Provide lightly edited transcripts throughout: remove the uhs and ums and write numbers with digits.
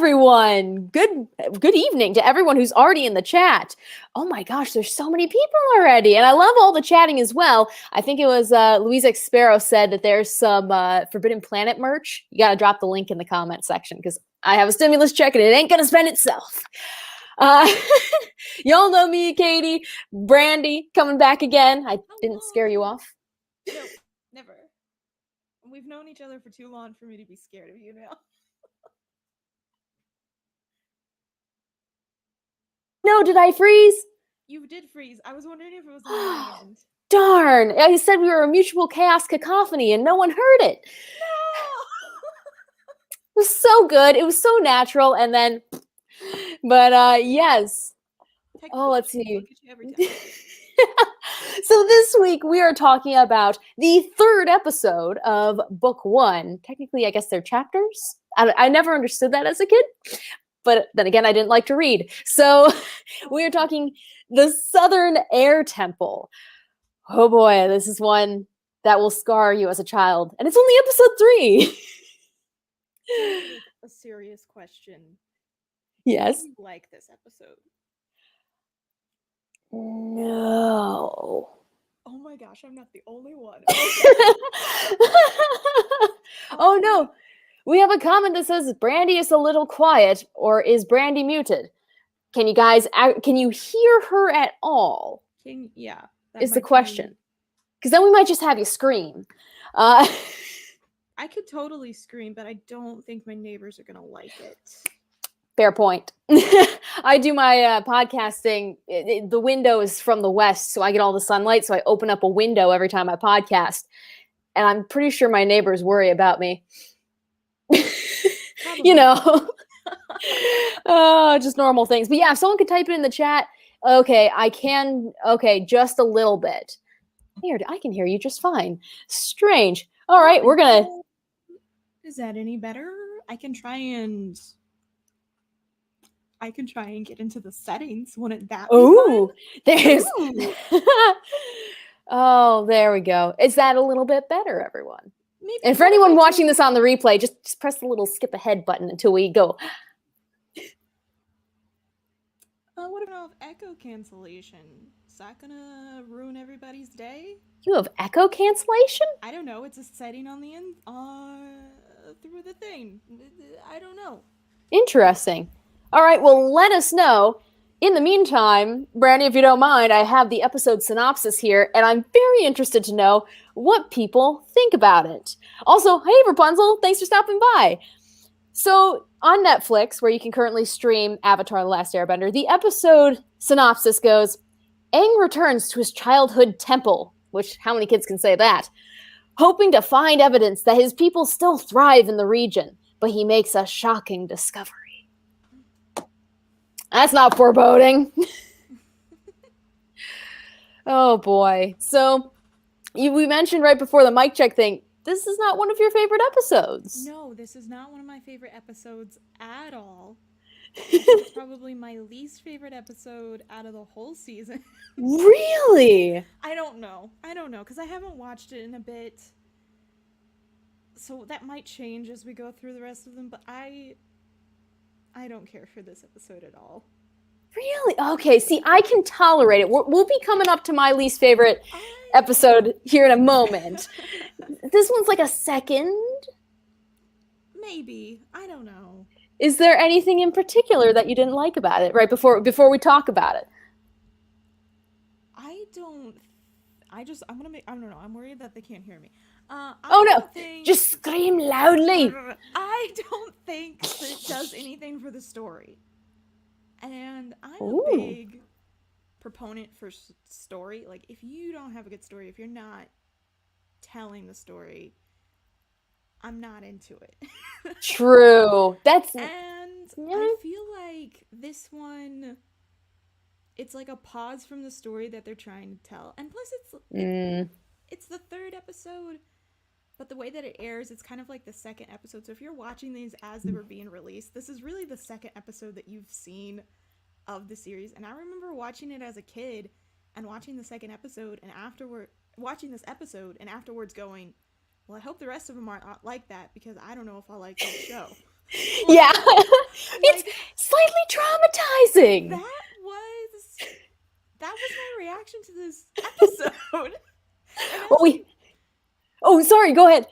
everyone. Good evening to everyone who's already in the chat. Oh my gosh, there's so many people already. And I love all the chatting as well. I think it was Louisa Sparrow said that there's some Forbidden Planet merch. You got to drop the link in the comment section because I have a stimulus check and it ain't going to spend itself. Y'all know me, Katie, Brandi, coming back again. I didn't scare you off. No, never. We've known each other for too long for me to be scared of you now. No, did I freeze? You did freeze. I was wondering if it was on my end. Darn. I said we were a mutual chaos cacophony and no one heard it. No! It was so good. It was so natural. And then, but yes. Oh, let's see. So this week we are talking about the third episode of book 1. Technically, I guess they're chapters. I never understood that as a kid. But then again, I didn't like to read. So we are talking the Southern Air Temple. Oh boy, this is one that will scar you as a child. And it's only episode 3. A serious question. Yes. Do you like this episode? No. Oh my gosh, I'm not the only one. Oh no. We have a comment that says Brandi is a little quiet, or is Brandi muted? Can you guys, can you hear her at all? Yeah. Is the question. Because then we might just have you scream. I could totally scream, but I don't think my neighbors are going to like it. Fair point. I do my podcasting. The window is from the west, so I get all the sunlight. So I open up a window every time I podcast. And I'm pretty sure my neighbors worry about me. You know, just normal things. But yeah, if someone could type it in the chat, okay, I can, okay, just a little bit. Weird, I can hear you just fine. Strange. All right, we're gonna. Is that any better? I can try and get into the settings. Wouldn't that be fun? There's. Oh, there we go. Is that a little bit better, everyone? Maybe. And for anyone watching this on the replay, just press the little skip ahead button until we go. What about echo cancellation? Is that gonna ruin everybody's day? You have echo cancellation? I don't know. It's a setting on the end through the thing. I don't know. Interesting. All right, well, let us know. In the meantime, Brandi, if you don't mind, I have the episode synopsis here, and I'm very interested to know what people think about it. Also, hey, Rapunzel, thanks for stopping by. So, on Netflix, where you can currently stream Avatar: The Last Airbender, the episode synopsis goes, Aang returns to his childhood temple, which, how many kids can say that? Hoping to find evidence that his people still thrive in the region, but he makes a shocking discovery. That's not foreboding. Oh boy. So we mentioned right before the mic check thing, this is not one of your favorite episodes. No, this is not one of my favorite episodes at all. It's probably my least favorite episode out of the whole season. Really? I don't know, because I haven't watched it in a bit. So that might change as we go through the rest of them, but I don't care for this episode at all. Really? Okay, see, I can tolerate it. We'll be coming up to my least favorite episode here in a moment. This one's like a second? Maybe. I don't know. Is there anything in particular that you didn't like about it right before we talk about it? I don't know. I'm worried that they can't hear me. Just scream loudly. I don't think that it does anything for the story. And I'm a big proponent for story. Like, if you don't have a good story, if you're not telling the story, I'm not into it. True. I feel like this one, it's like a pause from the story that they're trying to tell. And plus it's the third episode, but the way that it airs, it's kind of like the second episode. So if you're watching these as they were being released, this is really the second episode that you've seen of the series. And I remember watching it as a kid and watching the second episode and watching this episode and afterwards going, well, I hope the rest of them aren't like that because I don't know if I'll like this show. Yeah. It's slightly traumatizing. That was my reaction to this episode. Sorry, go ahead.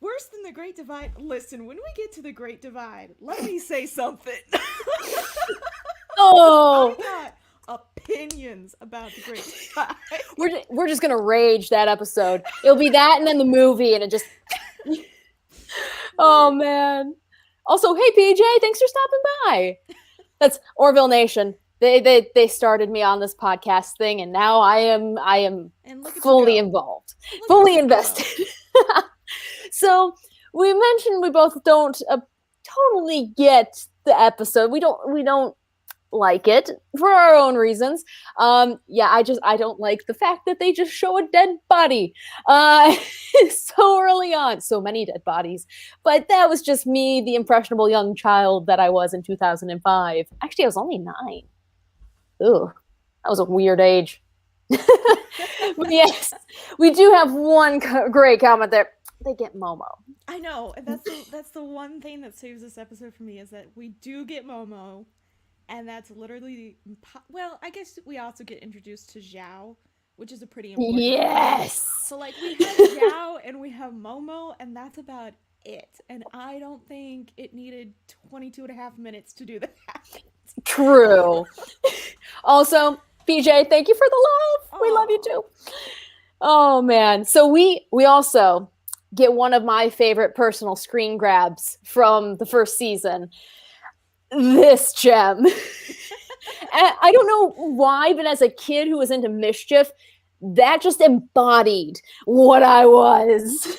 Worse than the Great Divide. Listen, when we get to the Great Divide, let me say something. Oh, I got opinions about the Great Divide. We're just gonna rage that episode. It'll be that and then the movie, and it just. Oh man. Also, hey PJ, thanks for stopping by. That's Orville Nation. They started me on this podcast thing, and now I am fully involved, fully invested. So we mentioned we both don't totally get the episode. We don't like it for our own reasons. I don't like the fact that they just show a dead body so early on. So many dead bodies. But that was just me, the impressionable young child that I was in 2005. Actually, I was only 9. Ooh, that was a weird age. But yes, we do have one great comment there. They get Momo. I know, and that's the one thing that saves this episode for me, is that we do get Momo, and that's literally, well, I guess we also get introduced to Zhao, which is a pretty important Yes. thing. So like we have Zhao and we have Momo, and that's about it. And I don't think it needed 22.5 minutes to do that. True. Also, PJ, thank you for the love. We love you too. Oh man. So we also get one of my favorite personal screen grabs from the first season. This gem. I don't know why, but as a kid who was into mischief, that just embodied what I was.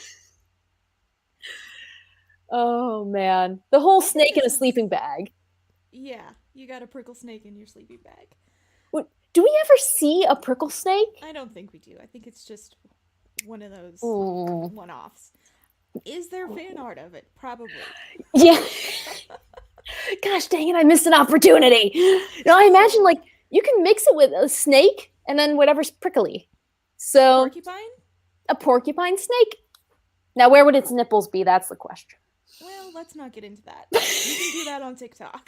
Oh man. The whole snake in a sleeping bag. Yeah, you got a prickle snake in your sleeping bag. Do we ever see a prickle snake? I don't think we do. I think it's just one of those one-offs. Is there fan art of it? Probably. Yeah. Gosh dang it, I missed an opportunity. Now I imagine like you can mix it with a snake and then whatever's prickly. So porcupine? A porcupine snake? Now where would its nipples be? That's the question. Well, let's not get into that. You can do that on TikTok.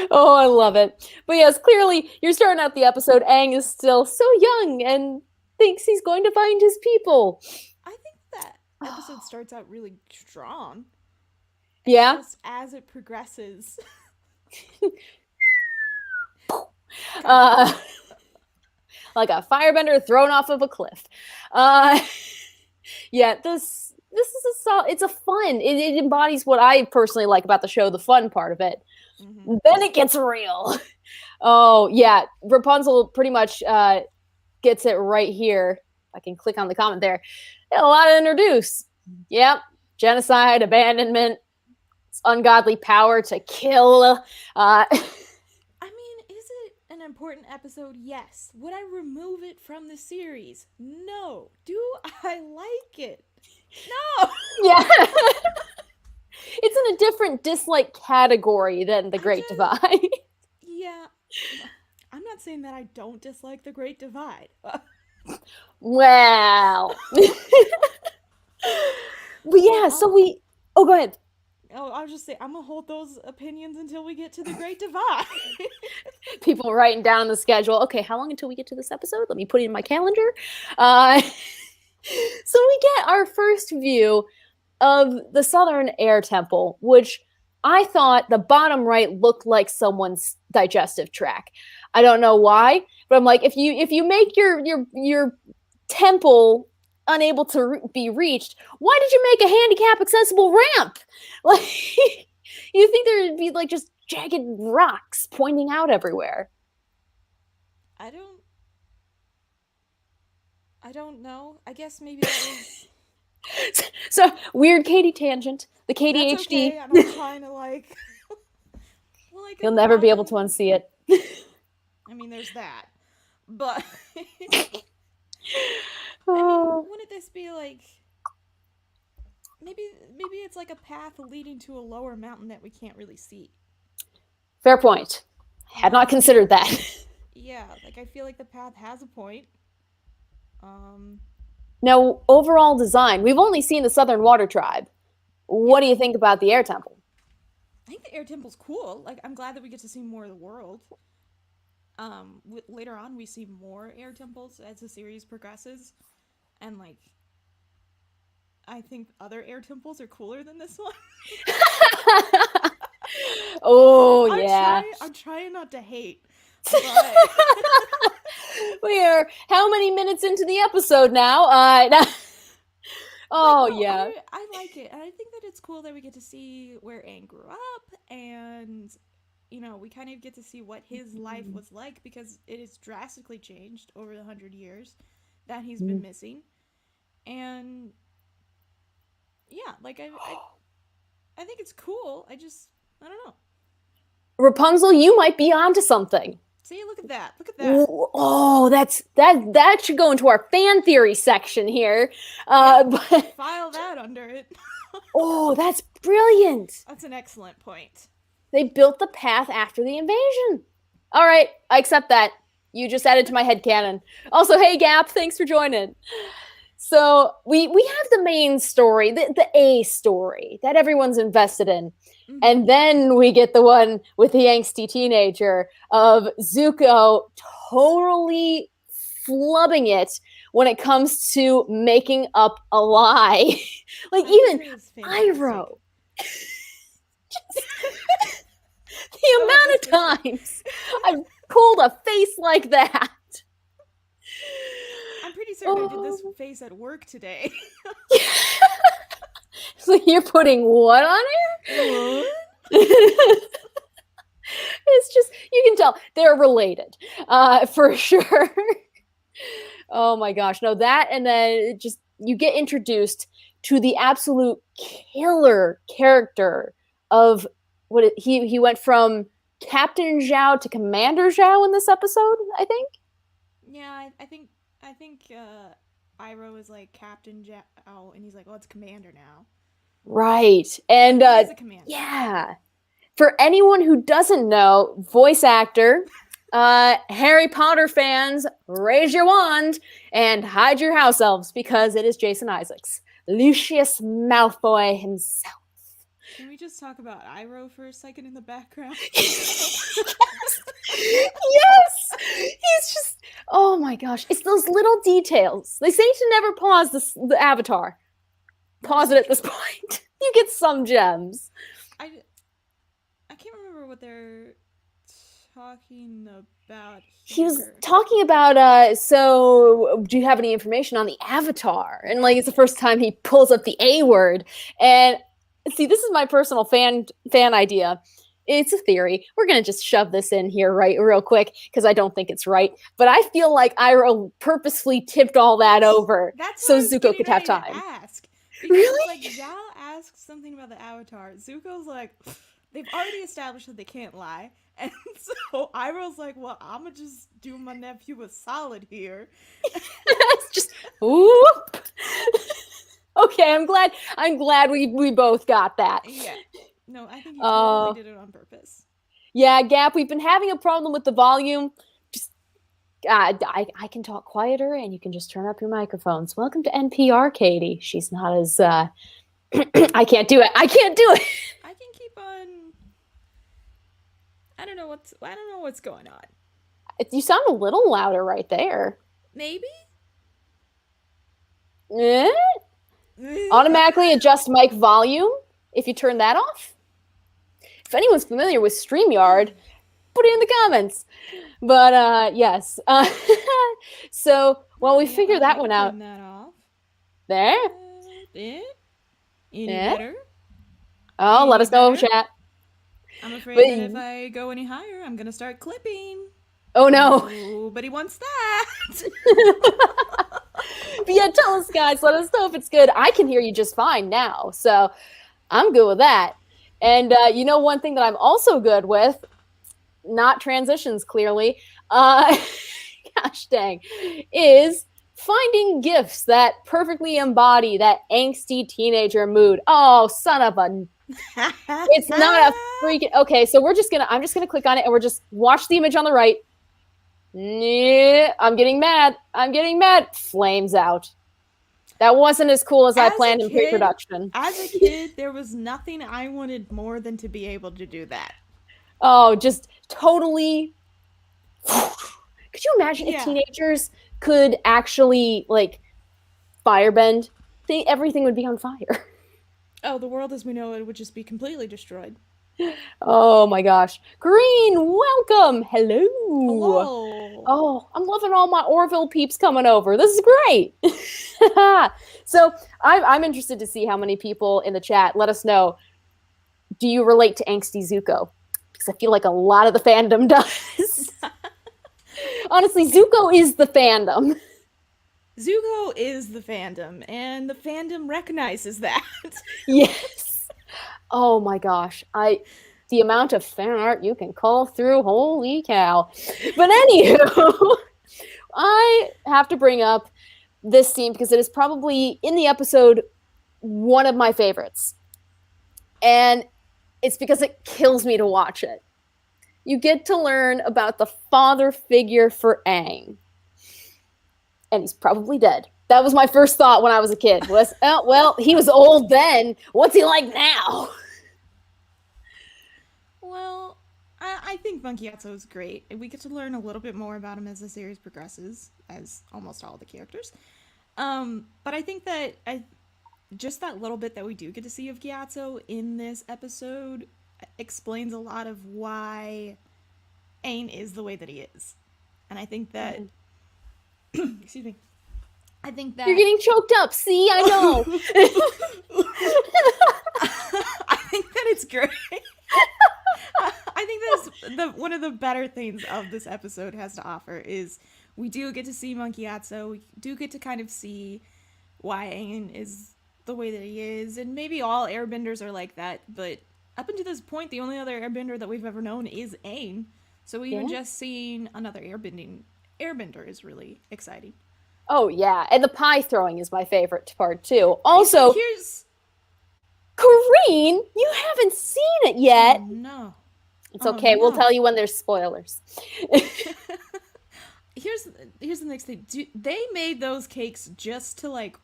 Oh, I love it. But yes, clearly you're starting out the episode. Aang is still so young and thinks he's going to find his people. I think that episode starts out really strong. Yeah. Just as it progresses. Like a firebender thrown off of a cliff. Yeah, this is it's a fun. It embodies what I personally like about the show, the fun part of it. Mm-hmm. Then it gets real. Oh yeah, Rapunzel pretty much gets it right here. I can click on the comment there. A lot to introduce. Yep, genocide, abandonment, ungodly power to kill. I mean, is it an important episode? Yes. Would I remove it from the series? No. Do I like it? No. Yeah. It's in a different dislike category than The Great Divide. Yeah. I'm not saying that I don't dislike The Great Divide. Well. But yeah, so we... Oh, go ahead. Oh, I'll just say, I'm going to hold those opinions until we get to The Great Divide. People writing down the schedule. Okay, how long until we get to this episode? Let me put it in my calendar. So we get our first view of the Southern Air Temple, which I thought the bottom right looked like someone's digestive tract. I don't know why, but I'm like, if you make your temple unable to be reached, why did you make a handicap accessible ramp? Like, you think there would be like just jagged rocks pointing out everywhere. I don't know. I guess maybe that was... So, weird Katie tangent. The KDHD. That's okay. I'm not trying to like... Well, you'll never be able to unsee it. I mean, there's that. But... I mean, wouldn't this be like... Maybe it's like a path leading to a lower mountain that we can't really see. Fair point. I had not considered that. Yeah, like I feel like the path has a point. Now, overall design, we've only seen the Southern Water Tribe. What do you think about the air temple? I think the air temple's cool. Like, I'm glad that we get to see more of the world. Later on, we see more air temples as the series progresses, and like, I think other air temples are cooler than this one. Oh, yeah. I'm trying not to hate, but we are how many minutes into the episode now? Oh, like, no, yeah. I like it, and I think that it's cool that we get to see where Aang grew up, and you know, we kind of get to see what his life was like, because it has drastically changed over the 100 years that he's been missing. And yeah, like I think it's cool. I don't know. Rapunzel, you might be onto something. See, look at that. Look at that. Oh, that should go into our fan theory section here. But file that under it. Oh, that's brilliant. That's an excellent point. They built the path after the invasion. All right, I accept that. You just added to my headcanon. Also, hey, Gap, thanks for joining. So we have the main story, the A story that everyone's invested in. Mm-hmm. And then we get the one with the angsty teenager of Zuko totally flubbing it when it comes to making up a lie. Like, even Iroh. The amount of times I've pulled a face like that. I'm pretty certain I did this face at work today. So you're putting what on it? It's just, you can tell they're related, for sure. Oh my gosh. No, that, and then just, you get introduced to the absolute killer character of he went from Captain Zhao to Commander Zhao in this episode, I think. Yeah, I think Iroh is like Captain Zhao, and he's like, oh, it's Commander now. Right. And he's a commander. Yeah. For anyone who doesn't know, voice actor, Harry Potter fans, raise your wand and hide your house elves, because it is Jason Isaacs, Lucius Malfoy himself. Can we just talk about Iroh for a second in the background? Yes! Yes! He's just, oh my gosh. It's those little details. They say to never pause the Avatar. Pause it at this point. You get some gems. I can't remember what they're talking about here. He was talking about, so do you have any information on the Avatar? And like, it's the first time he pulls up the A word. And see, this is my personal fan idea. It's a theory. We're going to just shove this in here real quick, because I don't think it's right. But I feel like Iroh purposefully tipped all that over so Zuko could have time. Because, really? Like, Zhao asks something about the Avatar. Zuko's like, they've already established that they can't lie. And so Iroh's like, well, I'm going to just do my nephew a solid here. It's just, whoop. Okay, I'm glad we both got that. Yeah. No, I think you totally did it on purpose. Yeah, Gap, we've been having a problem with the volume. Just, I can talk quieter, and you can just turn up your microphones. Welcome to NPR, Katie. She's not as, I can't do it. I can keep on, I don't know what's going on. You sound a little louder right there. Maybe? Automatically adjust mic volume if you turn that off. If anyone's familiar with StreamYard, put it in the comments. But yes. So while we figure that one out. Turn that off. There. Any better? Oh, let us know, chat. I'm afraid that if I go any higher, I'm gonna start clipping. Oh no. Nobody wants that. But yeah, tell us, guys. Let us know if it's good. I can hear you just fine now, so I'm good with that. And you know, one thing that I'm also good with, not transitions clearly, gosh dang, is finding gifts that perfectly embody that angsty teenager mood. Oh, son of a... It's not a freaking... Okay, so I'm just gonna click on it, and we're just watch the image on the right. I'm getting mad. Flames out. That wasn't as cool as I As a planned in kid- pre-production. As a kid, there was nothing I wanted more than to be able to do that. Oh, just totally. Could you imagine if Yeah. teenagers could actually like firebend? Everything would be on fire. Oh, the world as we know it would just be completely destroyed. Oh my gosh. Green, welcome. Hello. Hello. Oh, I'm loving all my Orville peeps coming over. This is great. So I'm interested to see how many people in the chat let us know. Do you relate to Angsty Zuko? Because I feel like a lot of the fandom does. Honestly, Zuko is the fandom. Zuko is the fandom, and the fandom recognizes that. Yes. Oh my gosh. The amount of fan art you can call through, holy cow. But anywho, I have to bring up this scene because it is probably in the episode one of my favorites. And it's because it kills me to watch it. You get to learn about the father figure for Aang. And he's probably dead. That was my first thought when I was a kid. Was, oh, well, he was old then. What's he like now? Well, I think Monkey Gyatso is great. We get to learn a little bit more about him as the series progresses, as almost all the characters. But I think that just that little bit that we do get to see of Gyatso in this episode explains a lot of why Aang is the way that he is. And I think that... excuse me. I think that... You're getting choked up. See, I know. I think that it's great. I think that's one of the better things of this episode has to offer is we do get to see Monkey Gyatso. We do get to kind of see why Aang is the way that he is. And maybe all airbenders are like that. But up until this point, the only other airbender that we've ever known is Aang. So even just seeing another airbender is really exciting. Oh, yeah. And the pie throwing is my favorite part, too. Also, here's... Kareen, you haven't seen it yet. Oh, no. It's okay. No. We'll tell you when there's spoilers. Here's the next thing. They made those cakes just to, like,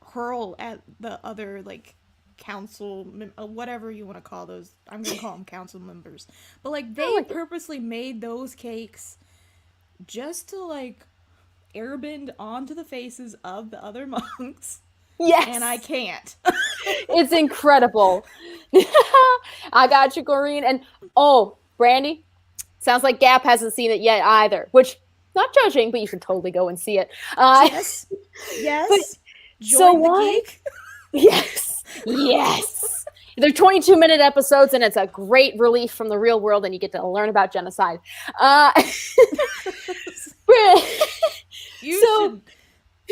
hurl at the other, like, council, whatever you want to call those. I'm going to call them council members. But, like, they purposely made those cakes just to, like, airbend onto the faces of the other monks. Yes. And I can't. It's incredible. I got you, Corrine. And, oh, Brandi, sounds like Gap hasn't seen it yet either, which, not judging, but you should totally go and see it. Yes. Join the geek. Yes. They're 22-minute episodes, and it's a great relief from the real world, and you get to learn about genocide.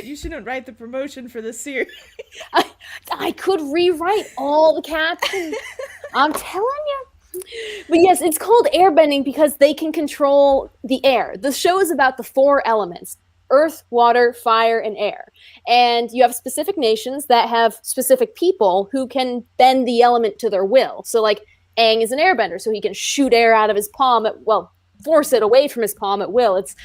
You shouldn't write the promotion for this series. I could rewrite all the captions. I'm telling you. But yes, it's called airbending because they can control the air. The show is about the 4 elements: earth, water, fire, and air. And you have specific nations that have specific people who can bend the element to their will. So like Aang is an airbender, so he can shoot air out of his palm force it away from his palm at will. It's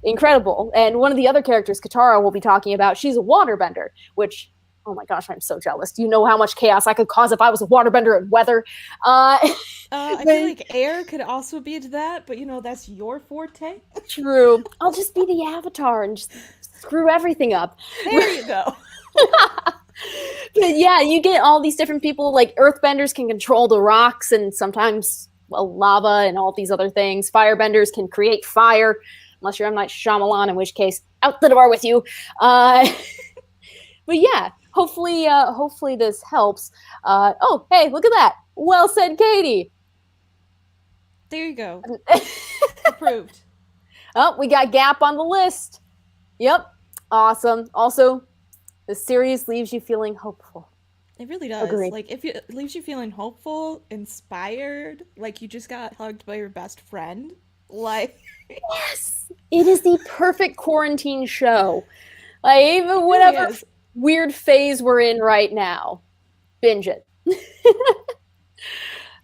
incredible. And one of the other characters, Katara, we'll be talking about, she's a waterbender, which, oh my gosh, I'm so jealous. Do you know how much chaos I could cause if I was a waterbender in weather? I feel like air could also be into that, but that's your forte. True. I'll just be the avatar and just screw everything up. There you go. But yeah, you get all these different people, like earthbenders can control the rocks and sometimes, lava and all these other things. Firebenders can create fire, unless you're M. Night Shyamalan, in which case, out the door with you. But yeah, hopefully this helps. Oh, hey, look at that. Well said, Katie. There you go. Approved. Oh, we got Gap on the list. Yep. Awesome. Also, the series leaves you feeling hopeful. It really does. Agreed. Like, it leaves you feeling hopeful, inspired, like you just got hugged by your best friend. Like, yes, it is the perfect quarantine show. Like, even whatever weird phase we're in right now, binge it.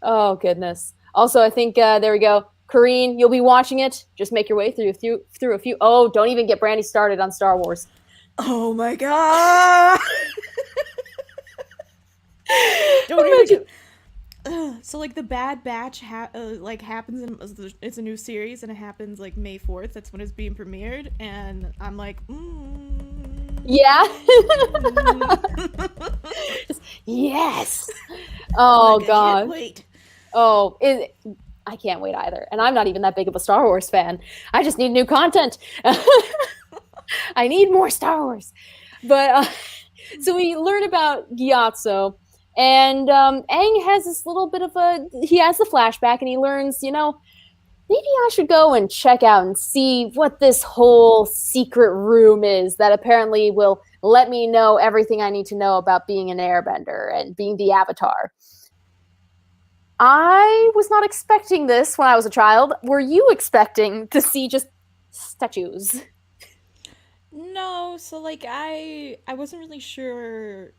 Oh goodness. Also, I think there we go. Kareen, you'll be watching it. Just make your way through a few. Oh, don't even get Brandi started on Star Wars. Oh my god! Don't even. So like the Bad Batch happens in, it's a new series and it happens like May 4th. That's when it's being premiered, and I'm like, Yeah. Yes. Oh like, god. I can't wait. Oh, I can't wait either. And I'm not even that big of a Star Wars fan. I just need new content. I need more Star Wars. But so we learn about Gyatso, and Aang has this little bit of he has the flashback, and he learns, maybe I should go and check out and see what this whole secret room is that apparently will let me know everything I need to know about being an airbender and being the Avatar. I was not expecting this when I was a child. Were you expecting to see just statues? No, so like I wasn't really sure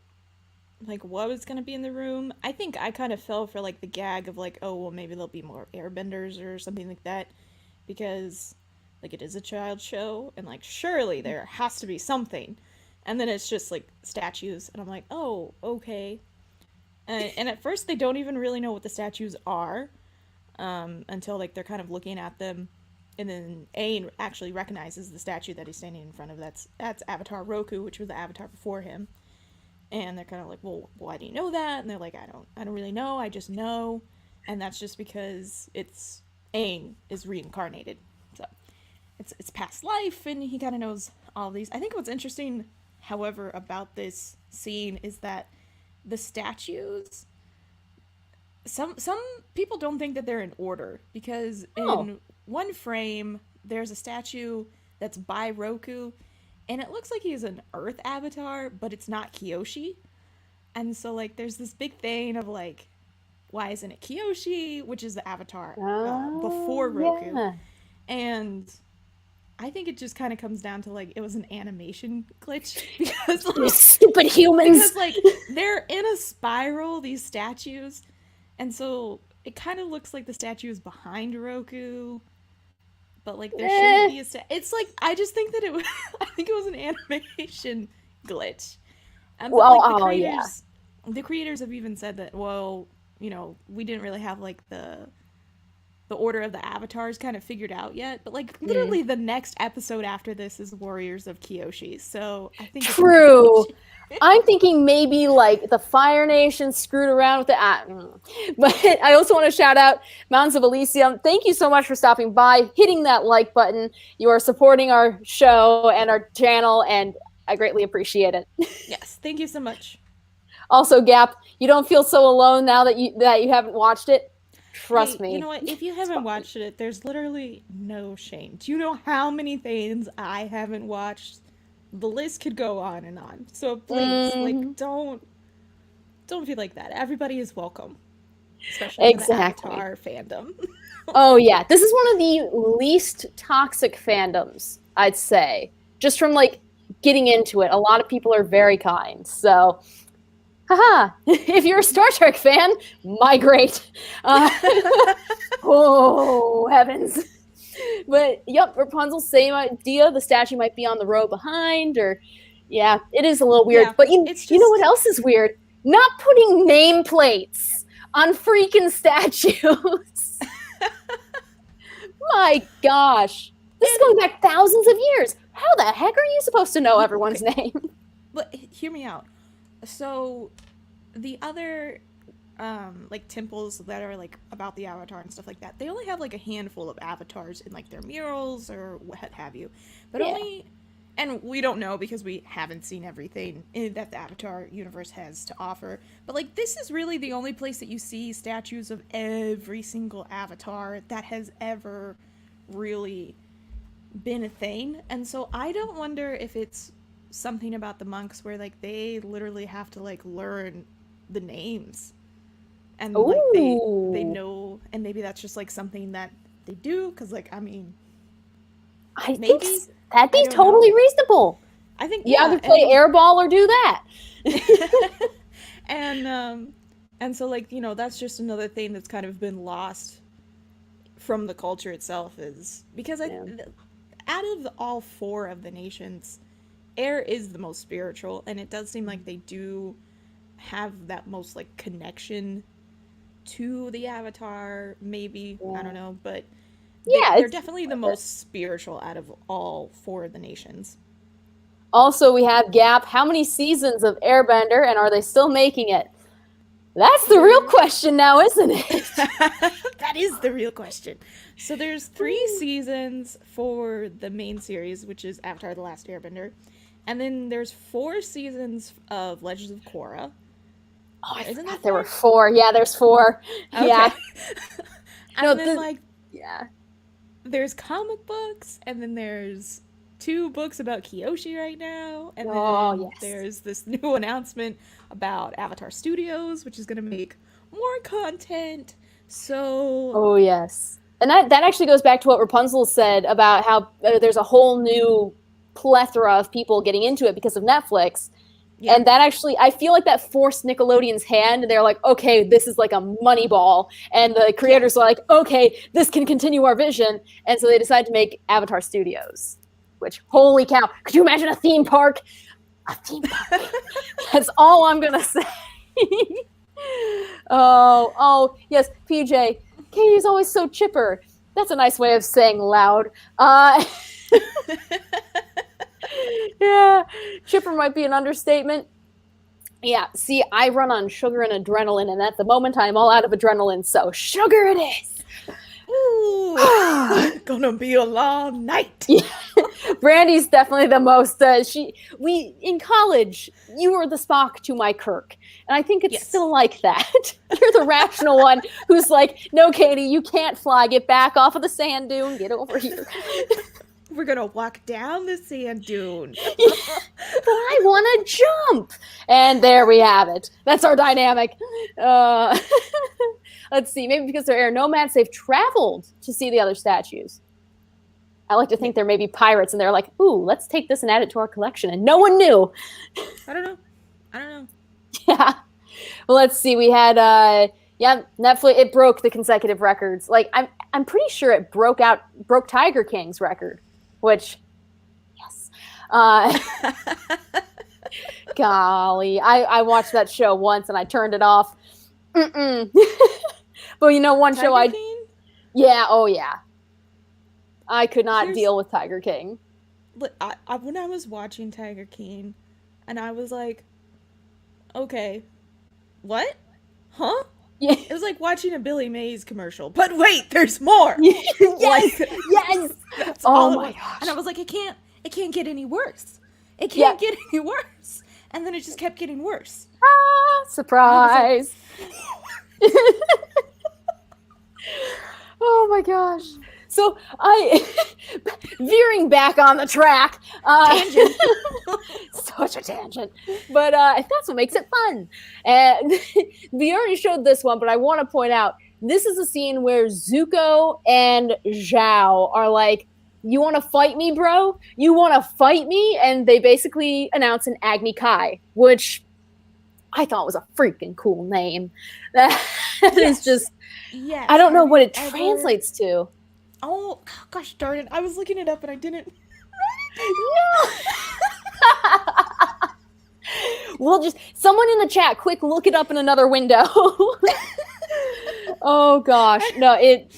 like what was gonna be in the room. I think I kind of fell for like the gag of like, oh well, maybe there'll be more airbenders or something like that, because like it is a child show and like surely there has to be something, and then it's just like statues, and I'm like, oh okay. And at first they don't even really know what the statues are, until like they're kind of looking at them, and then Aang actually recognizes the statue that he's standing in front of. That's Avatar Roku, which was the Avatar before him. And they're kind of like, well, why do you know that? And they're like, I don't really know. I just know, and that's just because it's Aang is reincarnated, so it's past life, and he kind of knows all of these. I think what's interesting, however, about this scene is that the statues, some people don't think that they're in order, because in one frame there's a statue that's by Roku, and it looks like he's an Earth avatar, but it's not Kyoshi. And so like there's this big thing of like, why isn't it Kyoshi, which is the avatar before Roku? Yeah. And I think it just kind of comes down to like it was an animation glitch, because like, stupid humans. Because like they're in a spiral, these statues, and so it kind of looks like the statue is behind Roku, but like there shouldn't be a it's like I just think that it was I think it was an animation glitch. And but, well, like, the creators have even said that, well, we didn't really have like the order of the avatars kind of figured out yet, but like literally the next episode after this is Warriors of Kyoshi, so I think true. I'm thinking maybe like the Fire Nation screwed around with it. But I also want to shout out Mountains of Elysium. Thank you so much for stopping by, hitting that like button. You are supporting our show and our channel, and I greatly appreciate it. Yes, thank you so much. Also, Gap, you don't feel so alone now that you haven't watched it. Trust me. You know what? If you haven't watched it, there's literally no shame. Do you know how many things I haven't watched? The list could go on and on. So please, like, don't feel like that. Everybody is welcome, especially in the Avatar fandom. Oh yeah, this is one of the least toxic fandoms, I'd say. Just from like getting into it, a lot of people are very kind. So, haha! If you're a Star Trek fan, migrate. Oh heavens! But yep, Rapunzel, same idea. The statue might be on the row behind, or yeah, it is a little weird. Yeah, but you know what else is weird? Not putting nameplates on freaking statues. My gosh, this is going back thousands of years. How the heck are you supposed to know everyone's name? But hear me out. So the other like temples that are like about the Avatar and stuff like that, they only have like a handful of avatars in like their murals or what have you, but only, and we don't know because we haven't seen everything that the Avatar universe has to offer, but like this is really the only place that you see statues of every single avatar that has ever really been a thing. And so I don't wonder if it's something about the monks where like they literally have to like learn the names, and like they know, and maybe that's just like something that they do, because like I mean, I think that'd be totally reasonable. I think you either play airball or do that. And so like that's just another thing that's kind of been lost from the culture itself, is because out of all four of the nations, Air is the most spiritual, and it does seem like they do have that most, like, connection to the Avatar, maybe. I don't know, but they're definitely the most spiritual out of all 4 of the nations. Also, we have Gap. How many seasons of Airbender, and are they still making it? That's the real question now, isn't it? That is the real question. So there's 3 seasons for the main series, which is Avatar: The Last Airbender. And then there's 4 seasons of Legends of Korra. Oh, I forgot there were 4. Yeah, there's 4. Okay. Yeah. And then, there's comic books, and then there's 2 books about Kyoshi right now, and then there's this new announcement about Avatar Studios, which is going to make more content. So... Oh, yes. And that actually goes back to what Rapunzel said about how there's a whole new plethora of people getting into it because of Netflix. Yeah. And that actually, I feel like that forced Nickelodeon's hand, and they're like, okay, this is like a money ball. And the creators are like, okay, this can continue our vision. And so they decided to make Avatar Studios, which, holy cow, could you imagine a theme park? A theme park. That's all I'm going to say. Oh, yes, PJ, Katie's always so chipper. That's a nice way of saying loud. Yeah, chipper might be an understatement. Yeah, see, I run on sugar and adrenaline, and at the moment I'm all out of adrenaline, so sugar it is. Ooh, gonna be a long night. Yeah. Brandi's definitely the most. In college, you were the Spock to my Kirk, and I think it's still like that. You're the rational one who's like, no, Katie, you can't fly. Get back off of the sand dune. Get over here. We're gonna walk down the sand dune. But I want to jump. And there we have it. That's our dynamic. Let's see. Maybe because they're air nomads, they've traveled to see the other statues. I like to think there may be pirates, and they're like, ooh, let's take this and add it to our collection. And no one knew. I don't know. Yeah. Well, let's see. We had, Netflix, it broke the consecutive records. Like, I'm pretty sure it broke Tiger King's record. Which, yes. Golly, I watched that show once and I turned it off. But you know, one show King? Yeah, oh yeah. I could not deal with Tiger King. When I was watching Tiger King, and I was like, okay, what? Huh? Yeah. It was like watching a Billy Mays commercial. But wait, there's more. Yes. Yes. That's all my gosh. And I was like, it can't get any worse. It can't get any worse. And then it just kept getting worse. Surprise. Oh my gosh. So veering back on the track. Tangent. Such a tangent. But that's what makes it fun. And we already showed this one, but I want to point out, this is a scene where Zuko and Zhao are like, you want to fight me, bro? You want to fight me? And they basically announce an Agni Kai, which I thought was a freaking cool name. That is just, I don't know what it translates to. Oh, gosh darn it. I was looking it up and I didn't. No. We'll just, someone in the chat, quick, look it up in another window. Oh gosh. No, it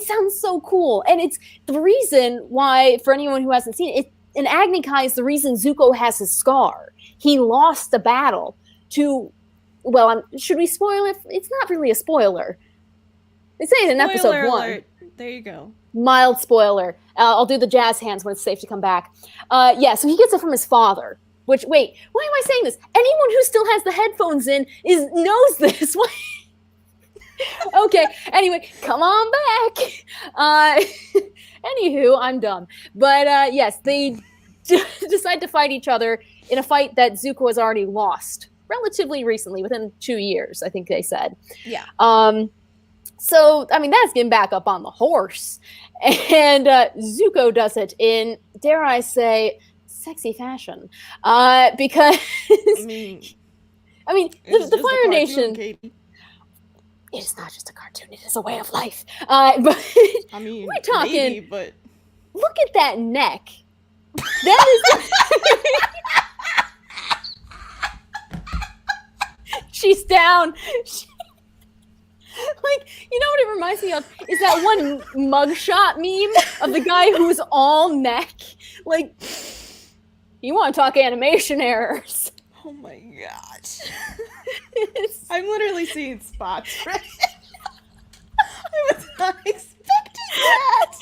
sounds so cool. And it's the reason why, for anyone who hasn't seen it, an Agni Kai is the reason Zuko has his scar. He lost the battle to, well, should we spoil it? It's not really a spoiler. They say it in episode 1. There you go. Mild spoiler. I'll do the jazz hands when it's safe to come back. So he gets it from his father. Which, wait, why am I saying this? Anyone who still has the headphones in knows this. Okay, anyway, come on back. Anywho, I'm dumb. But yes, they decide to fight each other in a fight that Zuko has already lost relatively recently, within 2 years, I think they said. Yeah. So, I mean, that's getting back up on the horse. And Zuko does it in, dare I say, sexy fashion. Because, the Fire Nation, Katie. It is not just a cartoon, it is a way of life. But we're talking, maybe, but... look at that neck. That is. She's down. Like, you know what it reminds me of? Is that one mugshot meme of the guy who's all neck? Like, you want to talk animation errors. Oh my gosh. I'm literally seeing spots right now. I was not expecting that.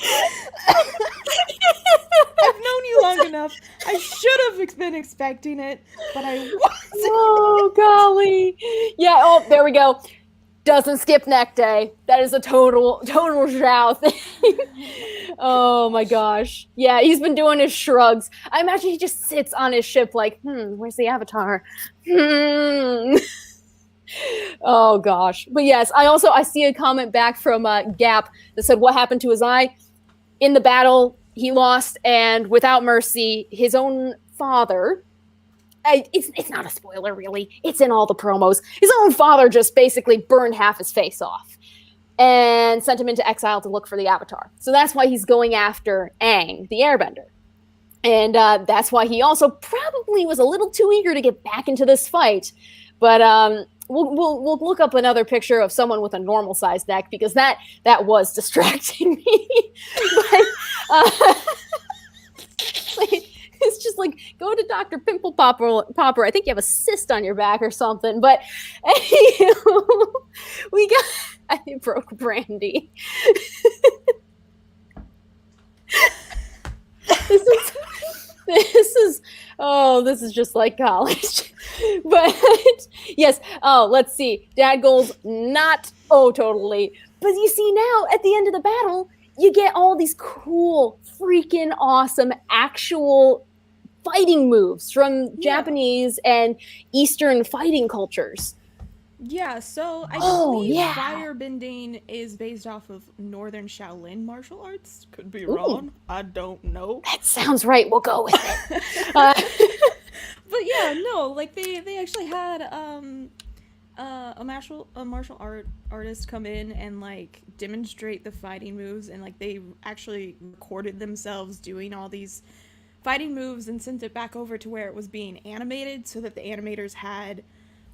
I've known you long enough. I should have been expecting it, but I wasn't. Oh, golly. Yeah, oh, there we go. Doesn't skip neck day. That is a total Zhao thing. Oh my gosh. Yeah, he's been doing his shrugs. I imagine he just sits on his ship like, where's the avatar? Oh gosh. But yes, I see a comment back from Gap that said, what happened to his eye? In the battle, he lost, and without mercy, his own father, it's not a spoiler, really. It's in all the promos. His own father just basically burned half his face off and sent him into exile to look for the Avatar. So that's why he's going after Aang, the Airbender. And that's why he also probably was a little too eager to get back into this fight. But we'll look up another picture of someone with a normal-sized neck, because that was distracting me. But, it's just like, go to Dr. Pimple Popper. I think you have a cyst on your back or something. But we got... I broke Brandi. This is just like college. But yes, let's see. Dad goals, not totally. But you see now, at the end of the battle, you get all these cool, freaking awesome, actual fighting moves from Japanese and Eastern fighting cultures. Yeah, so I believe firebending is based off of Northern Shaolin martial arts. Could be wrong. I don't know. That sounds right. We'll go with it. But yeah, no, like they actually had a martial artist come in and like demonstrate the fighting moves, and like they actually recorded themselves doing all these fighting moves and sent it back over to where it was being animated, so that the animators had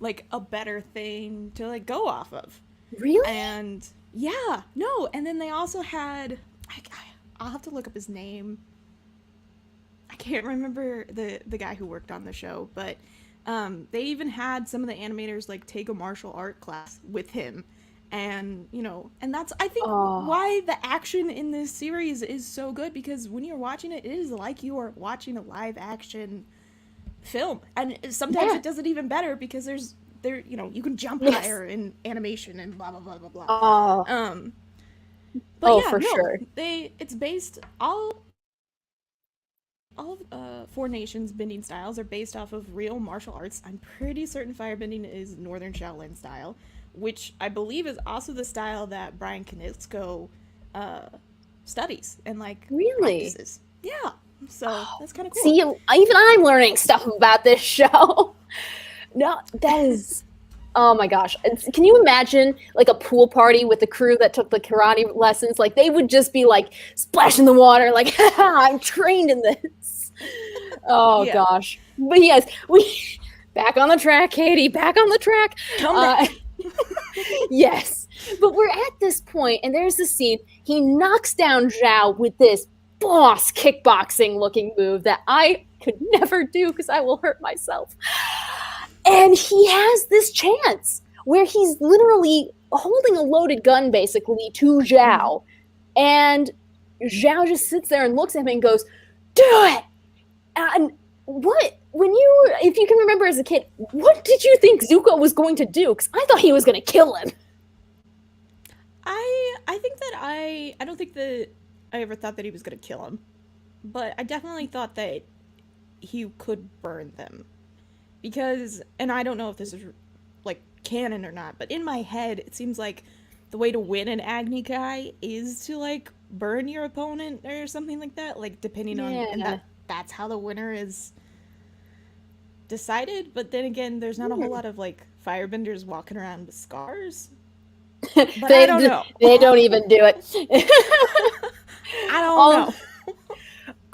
like a better thing to like go off of. Really? And yeah, no, and then they also had I'll have to look up his name. I can't remember the guy who worked on the show, but they even had some of the animators like take a martial art class with him. And, you know, and that's, I think, why the action in this series is so good, because when you're watching it, it is like you are watching a live action film. And sometimes it does it even better, because there you know, you can jump higher in animation and blah blah blah blah blah. But yeah, sure. It's based all of Four Nations bending styles are based off of real martial arts. I'm pretty certain firebending is Northern Shaolin style, which I believe is also the style that Brian Konietzko studies and like practices. Yeah, so that's kind of cool. See, even I'm learning stuff about this show. No, that is... Oh my gosh. Can you imagine like a pool party with the crew that took the karate lessons? Like they would just be like splashing the water like, I'm trained in this. Oh gosh. But yes, we back on the track, Katie, back on the track. Come back. Yes. But we're at this point, and there's this scene. He knocks down Zhao with this boss kickboxing looking move that I could never do because I will hurt myself. And he has this chance where he's literally holding a loaded gun, basically, to Zhao. And Zhao just sits there and looks at him and goes, do it! And if you can remember as a kid, what did you think Zuko was going to do? Because I thought he was going to kill him. I think that I don't think that I ever thought that he was going to kill him. But I definitely thought that he could burn them. Because, and I don't know if this is, like, canon or not, but in my head, it seems like the way to win an Agni Kai is to, like, burn your opponent or something like that. Like, depending on, and that's how the winner is decided. But then again, there's not a whole lot of, like, firebenders walking around with scars. But I don't know. They don't even do it. I don't know.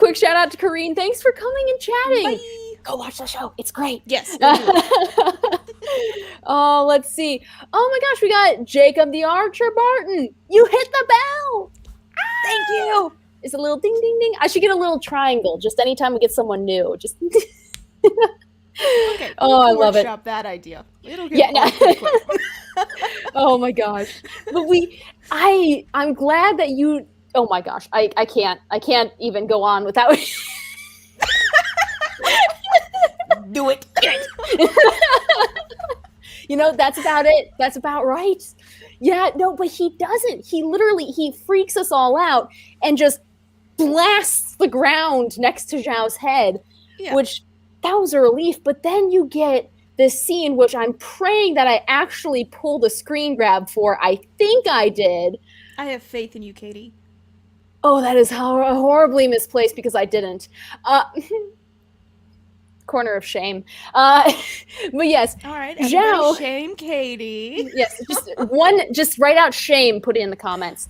quick shout out to Kareen. Thanks for coming and chatting. Bye. Go watch the show. It's great. Yes. Oh, let's see. Oh my gosh, we got Jacob the Archer Barton. You hit the bell. Thank you. It's a little ding, ding, ding. I should get a little triangle just anytime we get someone new. Just. Okay. Oh, I love it. That idea. It'll get Oh my gosh. But I'm glad that you. Oh my gosh. I can't even go on without. Do it. You know, that's about it. That's about right. Yeah, no, but he doesn't. He freaks us all out and just blasts the ground next to Zhao's head, which that was a relief. But then you get this scene, which I'm praying that I actually pulled a screen grab for. I think I did. I have faith in you, Katie. Oh, that is horribly misplaced because I didn't. Corner of shame. But yes. All right. Zhao, shame Katie. Yes. Just write out shame, put it in the comments.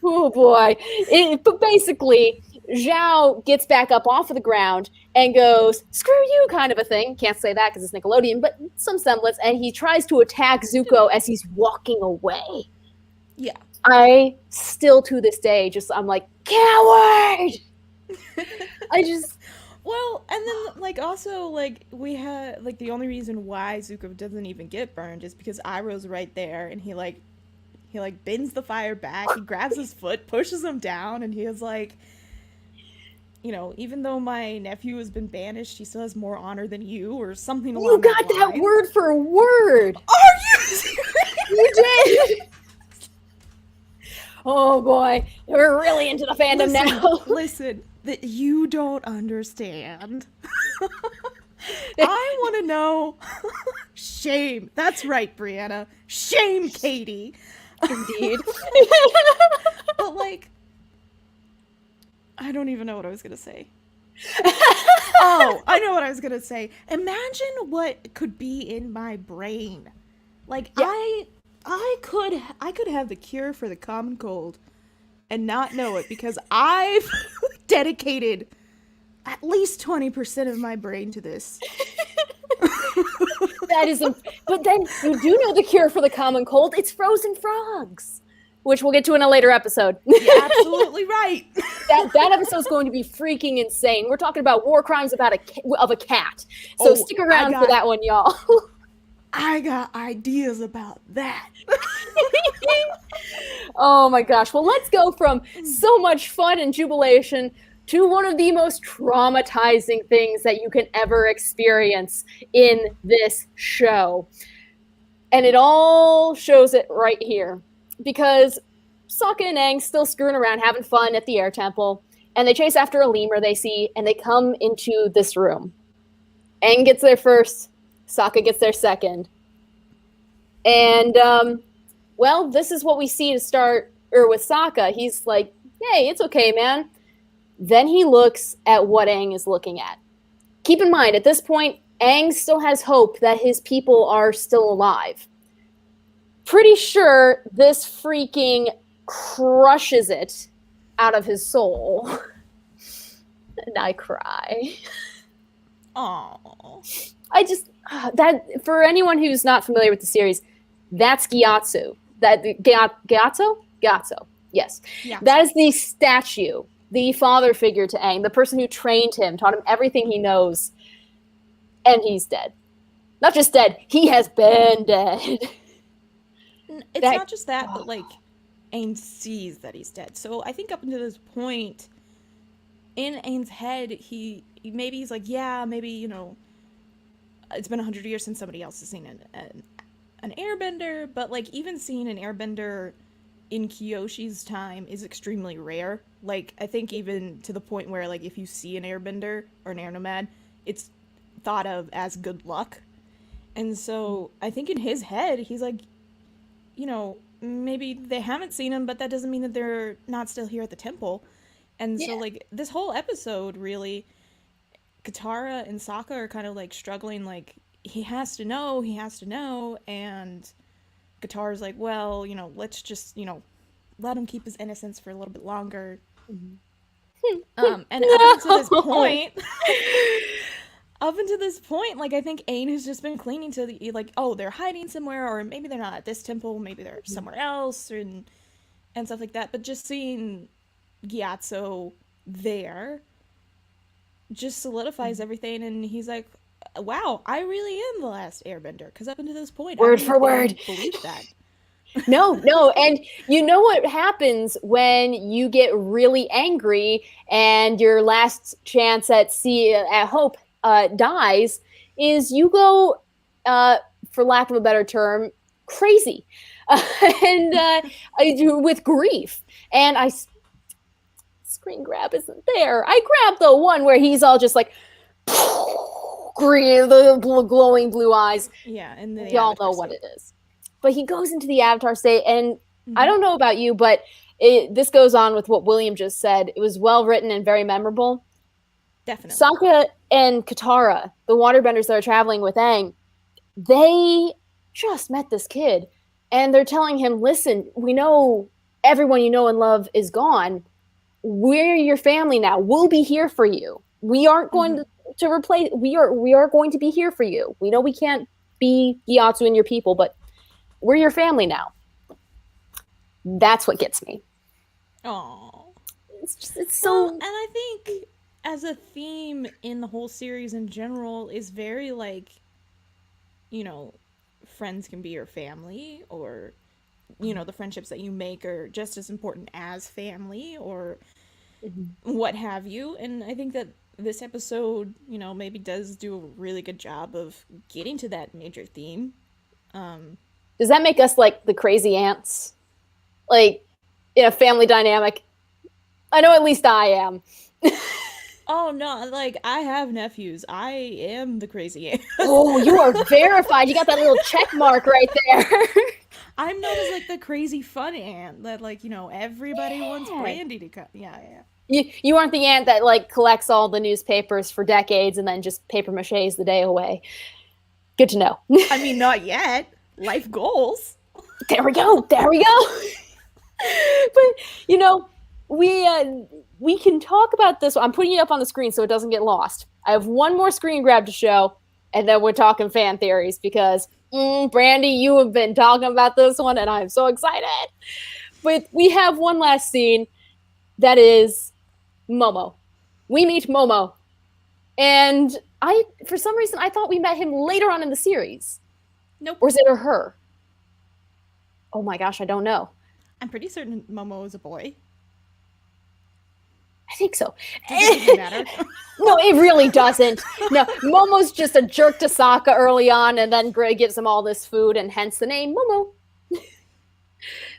Oh boy. But basically, Zhao gets back up off of the ground and goes, screw you, kind of a thing. Can't say that because it's Nickelodeon, but some semblance. And he tries to attack Zuko as he's walking away. Yeah. I still to this day I'm like, coward! Well, and then, like, also, like, we had, like, the only reason why Zuko doesn't even get burned is because Iroh's right there, and he bends the fire back, he grabs his foot, pushes him down, and he is like, you know, even though my nephew has been banished, he still has more honor than you, or something along that line. You got that word for word! Are you serious? You did! Oh boy, we're really into the fandom now. Listen, that you don't understand. I want to know. Shame. That's right, Brianna. Shame, Katie. Indeed. But, like, I don't even know what I was going to say. Oh, I know what I was going to say. Imagine what could be in my brain. Like, yeah. I could have the cure for the common cold and not know it because I've dedicated at least 20% of my brain to this. That is, but then you do know the cure for the common cold. It's frozen frogs, which we'll get to in a later episode. You're absolutely right. That episode is going to be freaking insane. We're talking about war crimes of a cat. So stick around for that one, y'all. I got ideas about that. Oh my gosh. Well, let's go from so much fun and jubilation to one of the most traumatizing things that you can ever experience in this show. And it all shows it right here. Because Sokka and Aang still screwing around, having fun at the air temple, and they chase after a lemur they see, and they come into this room. Aang gets there first, Sokka gets there second. And, well, this is what we see to start, or with Sokka. He's like, hey, it's okay, man. Then he looks at what Aang is looking at. Keep in mind, at this point, Aang still has hope that his people are still alive. Pretty sure this freaking crushes it out of his soul. And I cry. Aww. That, for anyone who's not familiar with the series, that's Gyatso. Gyatso? Gyatso, yes. Yeah. That is the statue, the father figure to Aang, the person who trained him, taught him everything he knows, and he's dead. Not just dead, he has been dead. It's not just that, but, like, Aang sees that he's dead. So I think up until this point, in Aang's head, he's like, yeah, maybe, you know, it's been 100 years since somebody else has seen an airbender, but, like, even seeing an airbender in Kyoshi's time is extremely rare. Like, I think even to the point where, like, if you see an airbender or an air nomad, it's thought of as good luck. And so I think in his head, he's like, you know, maybe they haven't seen him, but that doesn't mean that they're not still here at the temple. And so, like, this whole episode, really, Katara and Sokka are kind of, like, struggling, like, he has to know, and Katara's like, well, you know, let's just, you know, let him keep his innocence for a little bit longer. Mm-hmm. And up until this point, like, I think Aang has just been clinging to the, like, oh, they're hiding somewhere, or maybe they're not at this temple, maybe they're somewhere else, and stuff like that. But just seeing Gyatso there just solidifies everything, and he's like, wow, I really am the last airbender, because up until this point, Word I for word. believed that. No, and you know what happens when you get really angry and your last chance at hope dies is you go, for lack of a better term, crazy, and I do with grief. And screen grab isn't there. I grabbed the one where he's all just like green, the glowing blue eyes. Yeah, and then y'all know what it is. But he goes into the Avatar state, and I don't know about you, but this goes on with what William just said. It was well written and very memorable. Definitely. Sokka and Katara, the waterbenders that are traveling with Aang, they just met this kid, and they're telling him, listen, we know everyone you know and love is gone. We're your family now. We'll be here for you. We aren't going to replace, we are going to be here for you. We know we can't be Gyatso and your people, but we're your family now. That's what gets me. Oh, it's so. And I think as a theme in the whole series in general is very like, you know, friends can be your family, or, you know, the friendships that you make are just as important as family, or what have you. And I think that this episode, you know, maybe does do a really good job of getting to that major theme. Does that make us like the crazy aunts? Like, in a family dynamic? I know at least I am. Oh, no, like, I have nephews. I am the crazy aunt. Oh, you are verified. You got that little check mark right there. I'm known as, like, the crazy fun aunt that, like, you know, everybody wants Brandi to come. Yeah. You aren't the aunt that, like, collects all the newspapers for decades and then just paper maches the day away. Good to know. I mean, not yet. Life goals. There we go. But, you know, we can talk about this. I'm putting it up on the screen so it doesn't get lost. I have one more screen grab to show, and then we're talking fan theories because, Brandi, you have been talking about this one, and I'm so excited. But we have one last scene that is Momo. We meet Momo. And for some reason, I thought we met him later on in the series. Nope. Or is it her? Oh my gosh, I don't know. I'm pretty certain Momo is a boy. I think so. Does it even matter? No, it really doesn't. No, Momo's just a jerk to Sokka early on, and then Gray gives him all this food, and hence the name Momo.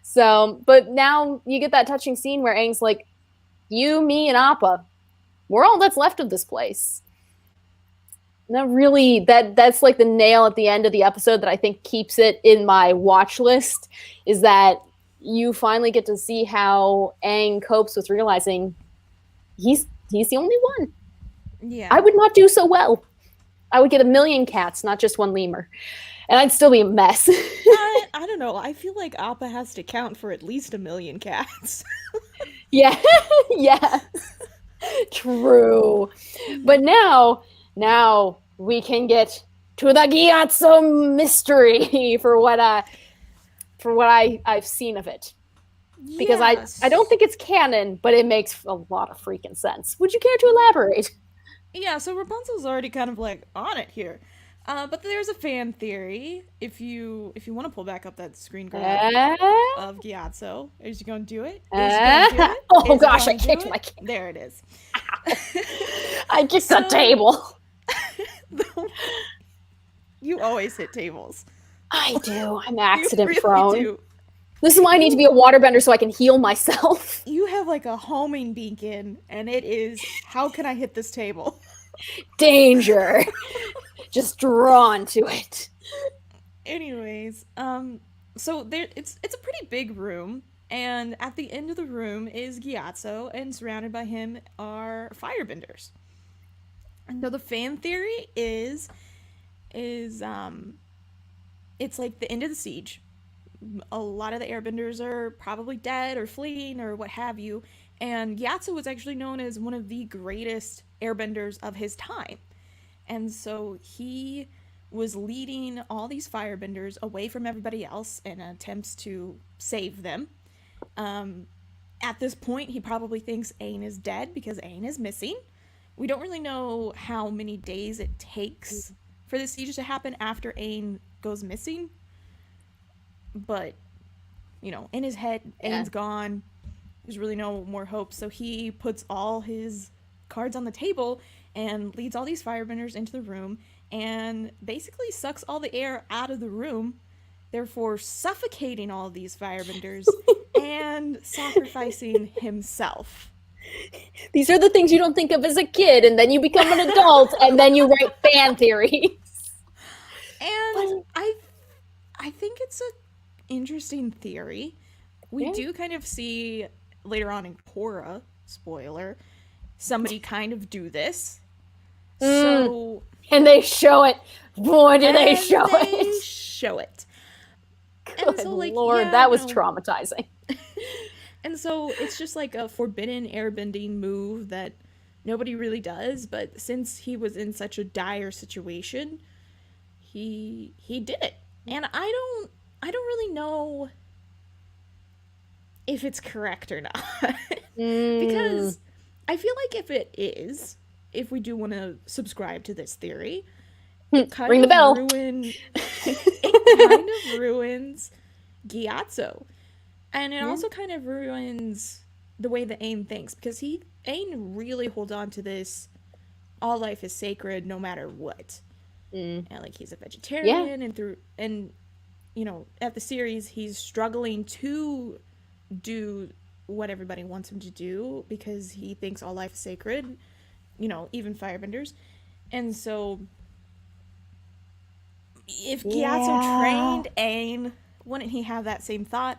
So, but now you get that touching scene where Aang's like, you, me, and Appa, we're all that's left of this place. That really, that's like the nail at the end of the episode that I think keeps it in my watch list, is that you finally get to see how Aang copes with realizing he's the only one. Yeah. I would not do so well. I would get 1 million cats, not just one lemur. And I'd still be a mess. I don't know. I feel like Appa has to count for at least 1 million cats. Yeah. Yeah. True. But now we can get to the Gyatso mystery for what I've seen of it. Because yes. I don't think it's canon, but it makes a lot of freaking sense. Would you care to elaborate? Yeah, so Rapunzel's already kind of like on it here. But there's a fan theory. If you want to pull back up that screen grab of Gyatso, is you gonna do it? Oh gosh, I kicked my camera. There it is. I kicked the table. You always hit tables. I do. I'm accident prone. Do. This is why I need to be a waterbender so I can heal myself. You have like a homing beacon, and it is, how can I hit this table? Danger. Just drawn to it. Anyways, so there it's a pretty big room, and at the end of the room is Gyatso, and surrounded by him are firebenders. And so the fan theory is it's like the end of the siege. A lot of the airbenders are probably dead or fleeing or what have you, And Gyatso was actually known as one of the greatest airbenders of his time. And so he was leading all these firebenders away from everybody else in attempts to save them. At this point, he probably thinks Aang is dead because Aang is missing. We don't really know how many days it takes for the siege to happen after Aang goes missing. But, you know, in his head, Aang's gone. There's really no more hope. So he puts all his cards on the table and leads all these firebenders into the room and basically sucks all the air out of the room, therefore suffocating all of these firebenders and sacrificing himself. These are the things you don't think of as a kid, and then you become an adult, and then you write fan theories. And I think it's an interesting theory. We do kind of see later on in Korra, spoiler, somebody kind of do this. So and they show it. Boy, do they show it. Show it. Good and so, like, Lord, that was traumatizing. And so it's just like a forbidden airbending move that nobody really does, but since he was in such a dire situation, he did it. And I don't really know if it's correct or not. Because I feel like if it is, if we do want to subscribe to this theory, ring the bell. It kind of ruins Gyatso. And it also kind of ruins the way that Aang thinks, because Aang really holds on to this all life is sacred no matter what. And like he's a vegetarian and you know, at the series he's struggling to do what everybody wants him to do because he thinks all life is sacred, you know, even firebenders. And so if Gyatso trained Aang, wouldn't he have that same thought?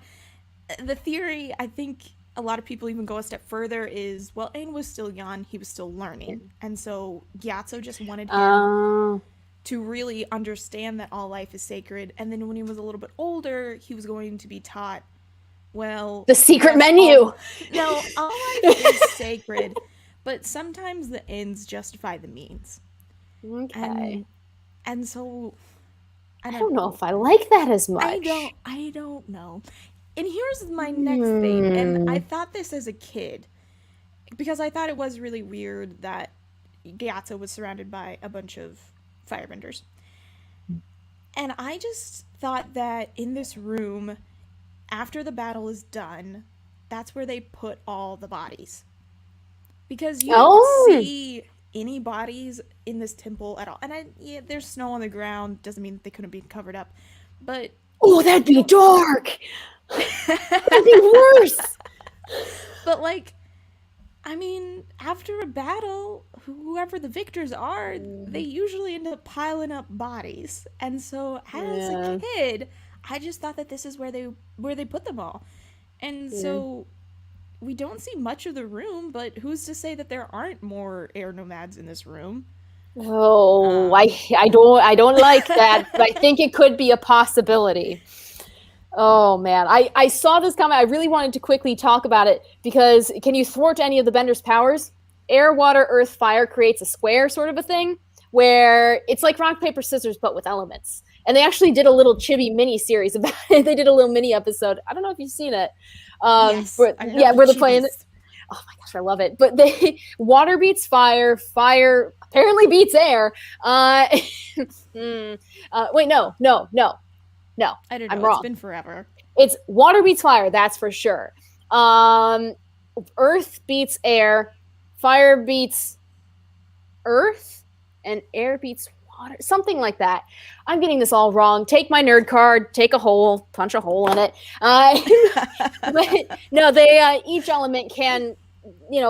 The theory, I think a lot of people even go a step further, is, well, Aang was still young, he was still learning. And so Gyatso just wanted him to really understand that all life is sacred. And then when he was a little bit older, he was going to be taught, well, the secret menu. All life is sacred, but sometimes the ends justify the means. Okay. And so I don't know if I like that as much. I don't know. And here's my next thing. And I thought this as a kid because I thought it was really weird that Gyatso was surrounded by a bunch of firebenders. And I just thought that in this room, after the battle is done, that's where they put all the bodies. Because you don't see any bodies in this temple at all. And there's snow on the ground, doesn't mean that they couldn't be covered up. But that'd be dark. That'd be worse. But like, I mean, after a battle, whoever the victors are, they usually end up piling up bodies. And so as a kid, I just thought that this is where they put them all. And so we don't see much of the room, but who's to say that there aren't more air nomads in this room? I don't like that, but I think it could be a possibility. Oh man, I saw this comment. I really wanted to quickly talk about it because can you thwart any of the bender's powers? Air, water, earth, fire creates a square sort of a thing where it's like rock, paper, scissors, but with elements. And they actually did a little chibi mini series about it. They did a little mini episode. I don't know if you've seen it. Yes, where they're playing it. Oh my gosh, I love it. But water beats fire, fire apparently beats air. Wait, no. I don't know. I'm wrong. It's been forever. It's water beats fire, that's for sure. Earth beats air, fire beats earth, and air beats water. Something like that. I'm getting this all wrong. Take my nerd card, take a hole, punch a hole in it. But no, they each element can,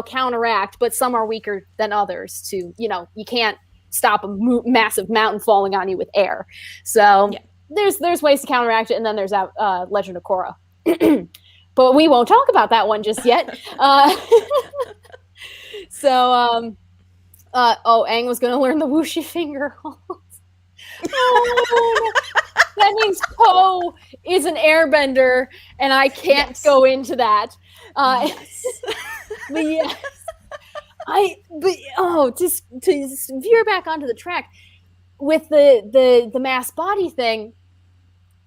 counteract, but some are weaker than others to, you can't stop a massive mountain falling on you with air. So there's ways to counteract it, and then there's Legend of Korra. But we won't talk about that one just yet. Aang was going to learn the whooshy finger holds. That means Poe is an airbender, and I can't go into that. Yes. But yes, just to veer back onto the track with the mass body thing,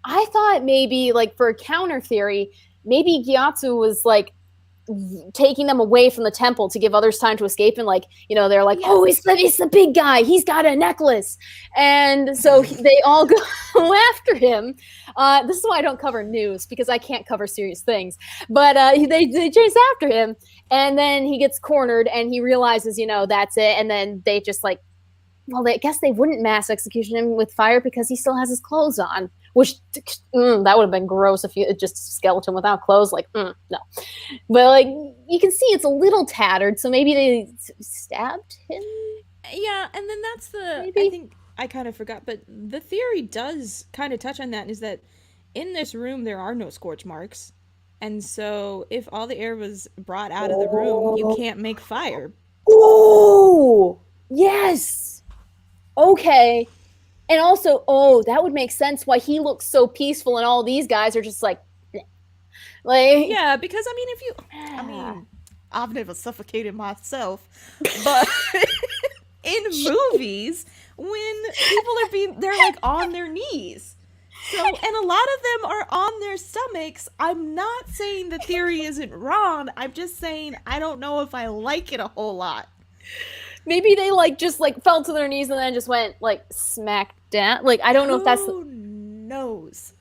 I thought maybe like for a counter theory, maybe Gyatso was like taking them away from the temple to give others time to escape, and like, you know, they're like, oh, it's the big guy, he's got a necklace, and so they all go after him. This is why I don't cover news, because I can't cover serious things, but they chase after him, and then he gets cornered and he realizes, you know, that's it, and then they just like, well, I guess they wouldn't mass execution him with fire because he still has his clothes on, which that would have been gross if you just a skeleton without clothes. Like, no. But like, you can see it's a little tattered, so maybe they stabbed him. Yeah, and then that's the Maybe. I think I kind of forgot, but the theory does kind of touch on that, is that in this room there are no scorch marks. And so if all the air was brought out of the room, you can't make fire. Oh, yes. Okay. And also, that would make sense why he looks so peaceful and all these guys are just like, yeah, because I mean, I've never suffocated myself, but in movies, when people they're like on their knees. So, and a lot of them are on their stomachs. I'm not saying the theory isn't wrong. I'm just saying I don't know if I like it a whole lot. Maybe they like just like fell to their knees and then just went like smack down. Like, I don't know if that's Who knows.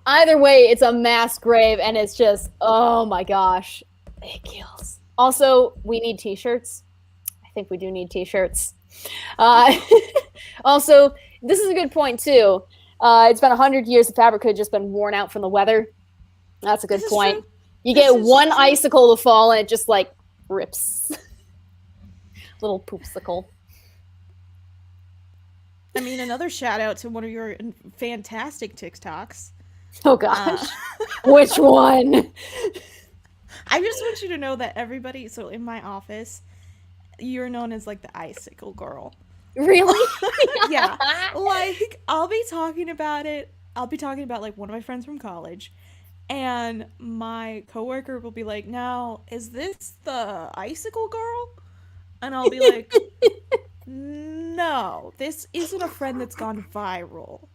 Either way, it's a mass grave and it's just, oh my gosh, it kills. Also, we need t-shirts. I think we do need t-shirts. Also, this is a good point too. It's been 100 years. The fabric could have just been worn out from the weather. That's a good point. True. You get one icicle to fall and it just like rips. Little poopsicle. I mean, another shout out to one of your fantastic TikToks. Oh gosh. Which one? I just want you to know that everybody, so in my office, you're known as like the icicle girl. Really? Yeah. Like, I'll be talking about it. I'll be talking about like one of my friends from college, and my coworker will be like, now, is this the icicle girl? And I'll be like, no, this isn't a friend that's gone viral.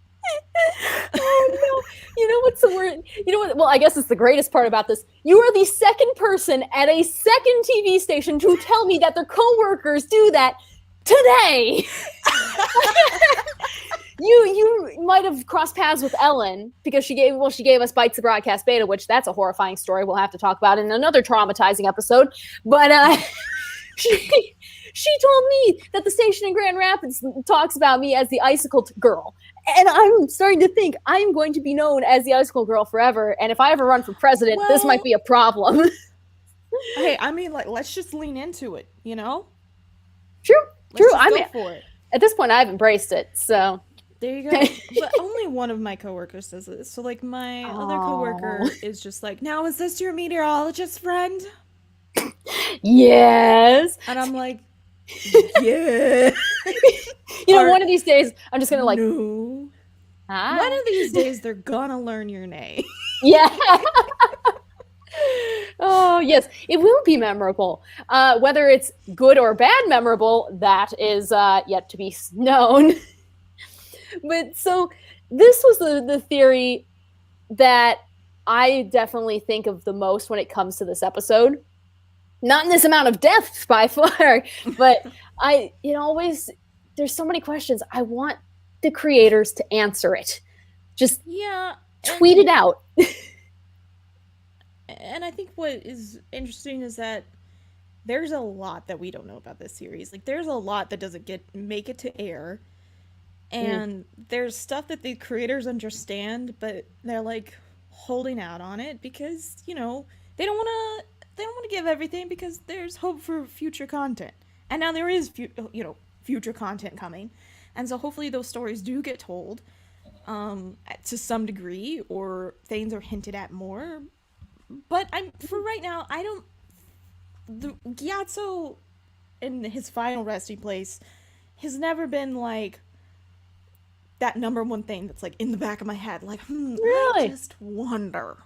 Oh no. You know what's the word? You know what? Well, I guess it's the greatest part about this. You are the second person at a second TV station to tell me that their coworkers do that today. You might have crossed paths with Ellen because she gave us Bites of Broadcast Beta, which that's a horrifying story we'll have to talk about in another traumatizing episode. But she told me that the station in Grand Rapids talks about me as the icicle girl. And I'm starting to think I'm going to be known as the icicle girl forever. And if I ever run for president, this might be a problem. Hey, I mean, like, let's just lean into it, you know? True. I mean, for it. At this point, I've embraced it. So there you go. But only one of my coworkers does this. So, like, my other coworker is just like, now, is this your meteorologist friend? Yes. And I'm like, yeah. You know, one of these days, I'm just gonna like. No. Hi. One of these days, they're gonna learn your name. Yeah. Oh yes, it will be memorable. Whether it's good or bad memorable, that is yet to be known. But so this was the theory that I definitely think of the most when it comes to this episode. Not in this amount of depth by far, but there's so many questions. I want the creators to answer it. Just tweet it out. And I think what is interesting is that there's a lot that we don't know about this series. Like, there's a lot that doesn't make it to air. And there's stuff that the creators understand, but they're like holding out on it because, you know, they don't want to give everything because there's hope for future content. And now there is future content coming. And so hopefully those stories do get told to some degree, or things are hinted at more. But for right now, Gyatso in his final resting place has never been like that number one thing that's like in the back of my head. Like, really? I just wonder.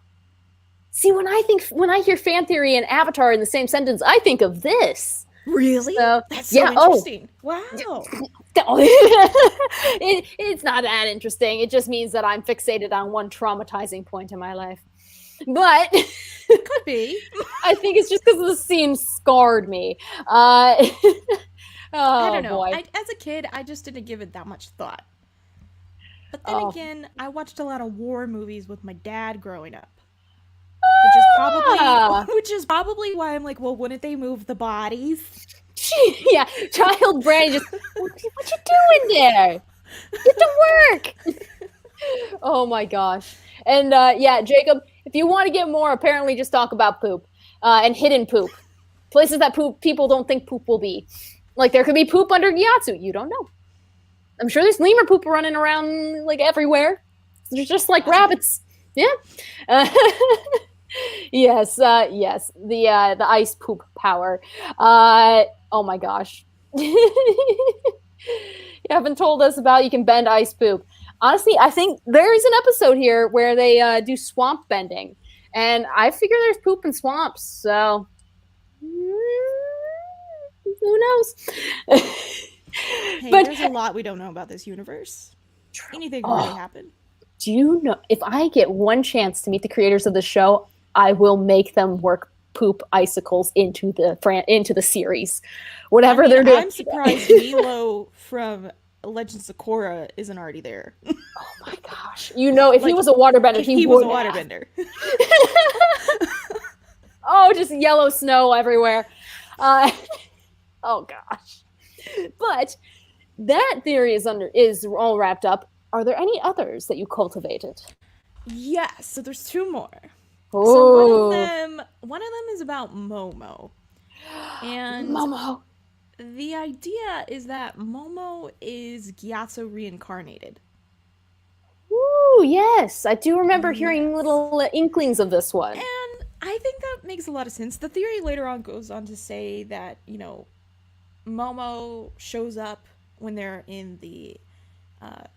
See, when I hear fan theory and Avatar in the same sentence, I think of this. Really? So, That's so interesting. Wow. It's not that interesting. It just means that I'm fixated on one traumatizing point in my life. But could be. I think it's just because the scene scarred me. I don't know. Boy. As a kid, I just didn't give it that much thought. But then again, I watched a lot of war movies with my dad growing up. Which is probably why I'm like, well, wouldn't they move the bodies? Yeah, child Brandi just, what you doing there? Get to work. Oh my gosh. And yeah, Jacob, if you want to get more, apparently just talk about poop and hidden poop. Places that people don't think poop will be. Like there could be poop under Gyatso. You don't know. I'm sure there's lemur poop running around like everywhere. They're just like rabbits. Yeah. Yes. The ice poop power. Oh my gosh. You haven't told us about you can bend ice poop. Honestly, I think there is an episode here where they do swamp bending. And I figure there's poop in swamps, so who knows? Hey, but there's a lot we don't know about this universe. Anything can really happen. Do you know, if I get one chance to meet the creators of the show, I will make them work poop icicles into the series. Whatever they're doing. I'm surprised Milo from Legends of Korra isn't already there. Oh my gosh. You know, if he was a waterbender, he was a waterbender. Oh, just yellow snow everywhere. Oh gosh. But that theory is all wrapped up. Are there any others that you cultivated? Yes, so there's two more. Ooh. So one of them is about Momo. And Momo. The idea is that Momo is Gyatso reincarnated. Ooh, yes. I do remember hearing little inklings of this one. And I think that makes a lot of sense. The theory later on goes on to say that, Momo shows up when they're in the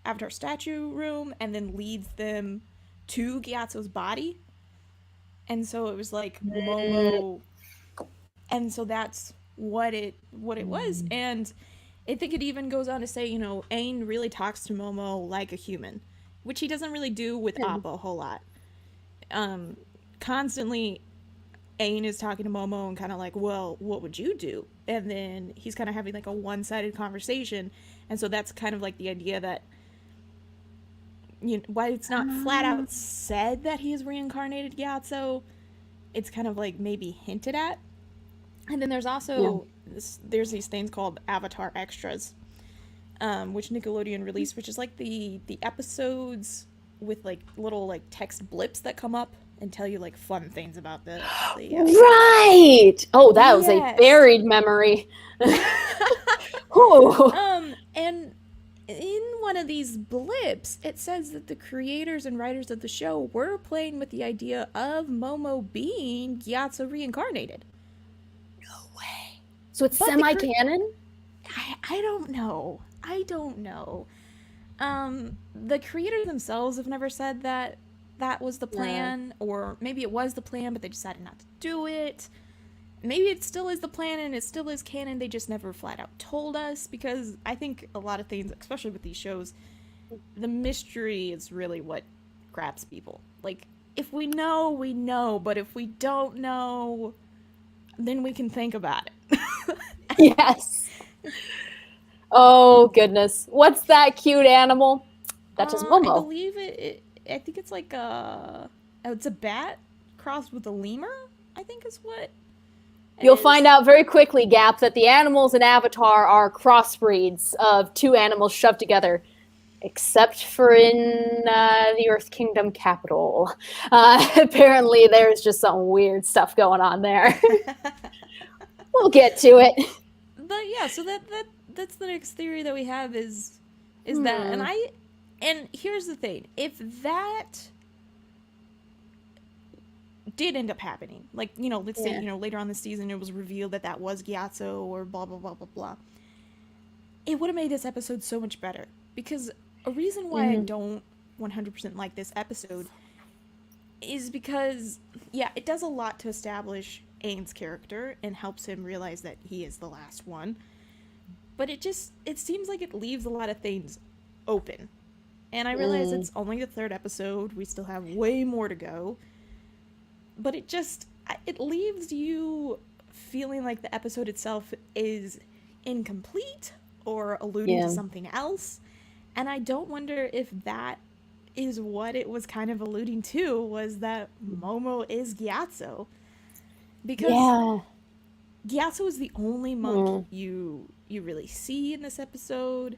Avatar statue room and then leads them to Gyatso's body. And so it was like Momo. And so that's what it was. And I think it even goes on to say, Aang really talks to Momo like a human, which he doesn't really do with Appa a whole lot. Constantly, Aang is talking to Momo and kind of like, well, what would you do? And then he's kind of having like a one-sided conversation. And so that's kind of like the idea that, why it's not flat out said that he is reincarnated Gyatso, it's kind of like maybe hinted at. And then there's also there's these things called Avatar Extras, which Nickelodeon released, which is like the episodes with like little like text blips that come up and tell you like fun things about the right. Oh, that was a buried memory. And in one of these blips, it says that the creators and writers of the show were playing with the idea of Momo being Gyatso reincarnated. No way. So it's semi-canon? I don't know. The creators themselves have never said that was the plan, or maybe it was the plan, but they decided not to do it. Maybe it still is the plan and it still is canon, they just never flat out told us, because I think a lot of things, especially with these shows, the mystery is really what grabs people. Like, if we know, we know, but if we don't know, then we can think about it. Yes. Oh, goodness. What's that cute animal? That is Momo. I believe I think it's like it's a bat crossed with a lemur, I think is what. You'll find out very quickly, Gap, that the animals in Avatar are crossbreeds of two animals shoved together, except for in the Earth Kingdom capital. Apparently, there's just some weird stuff going on there. We'll get to it. But yeah, so that's the next theory that we have is that, and here's the thing: if that did end up happening, like, let's say, later on this season it was revealed that was Gyatso or blah blah blah blah blah, it would have made this episode so much better. Because a reason why I don't 100% like this episode is because, yeah, it does a lot to establish Aang's character and helps him realize that he is the last one. But it seems like it leaves a lot of things open. And I realize it's only the 3rd episode. We still have way more to go. But it leaves you feeling like the episode itself is incomplete or alluding to something else. And I don't wonder if that is what it was kind of alluding to, was that Momo is Gyatso. Because Gyatso is the only monk you really see in this episode,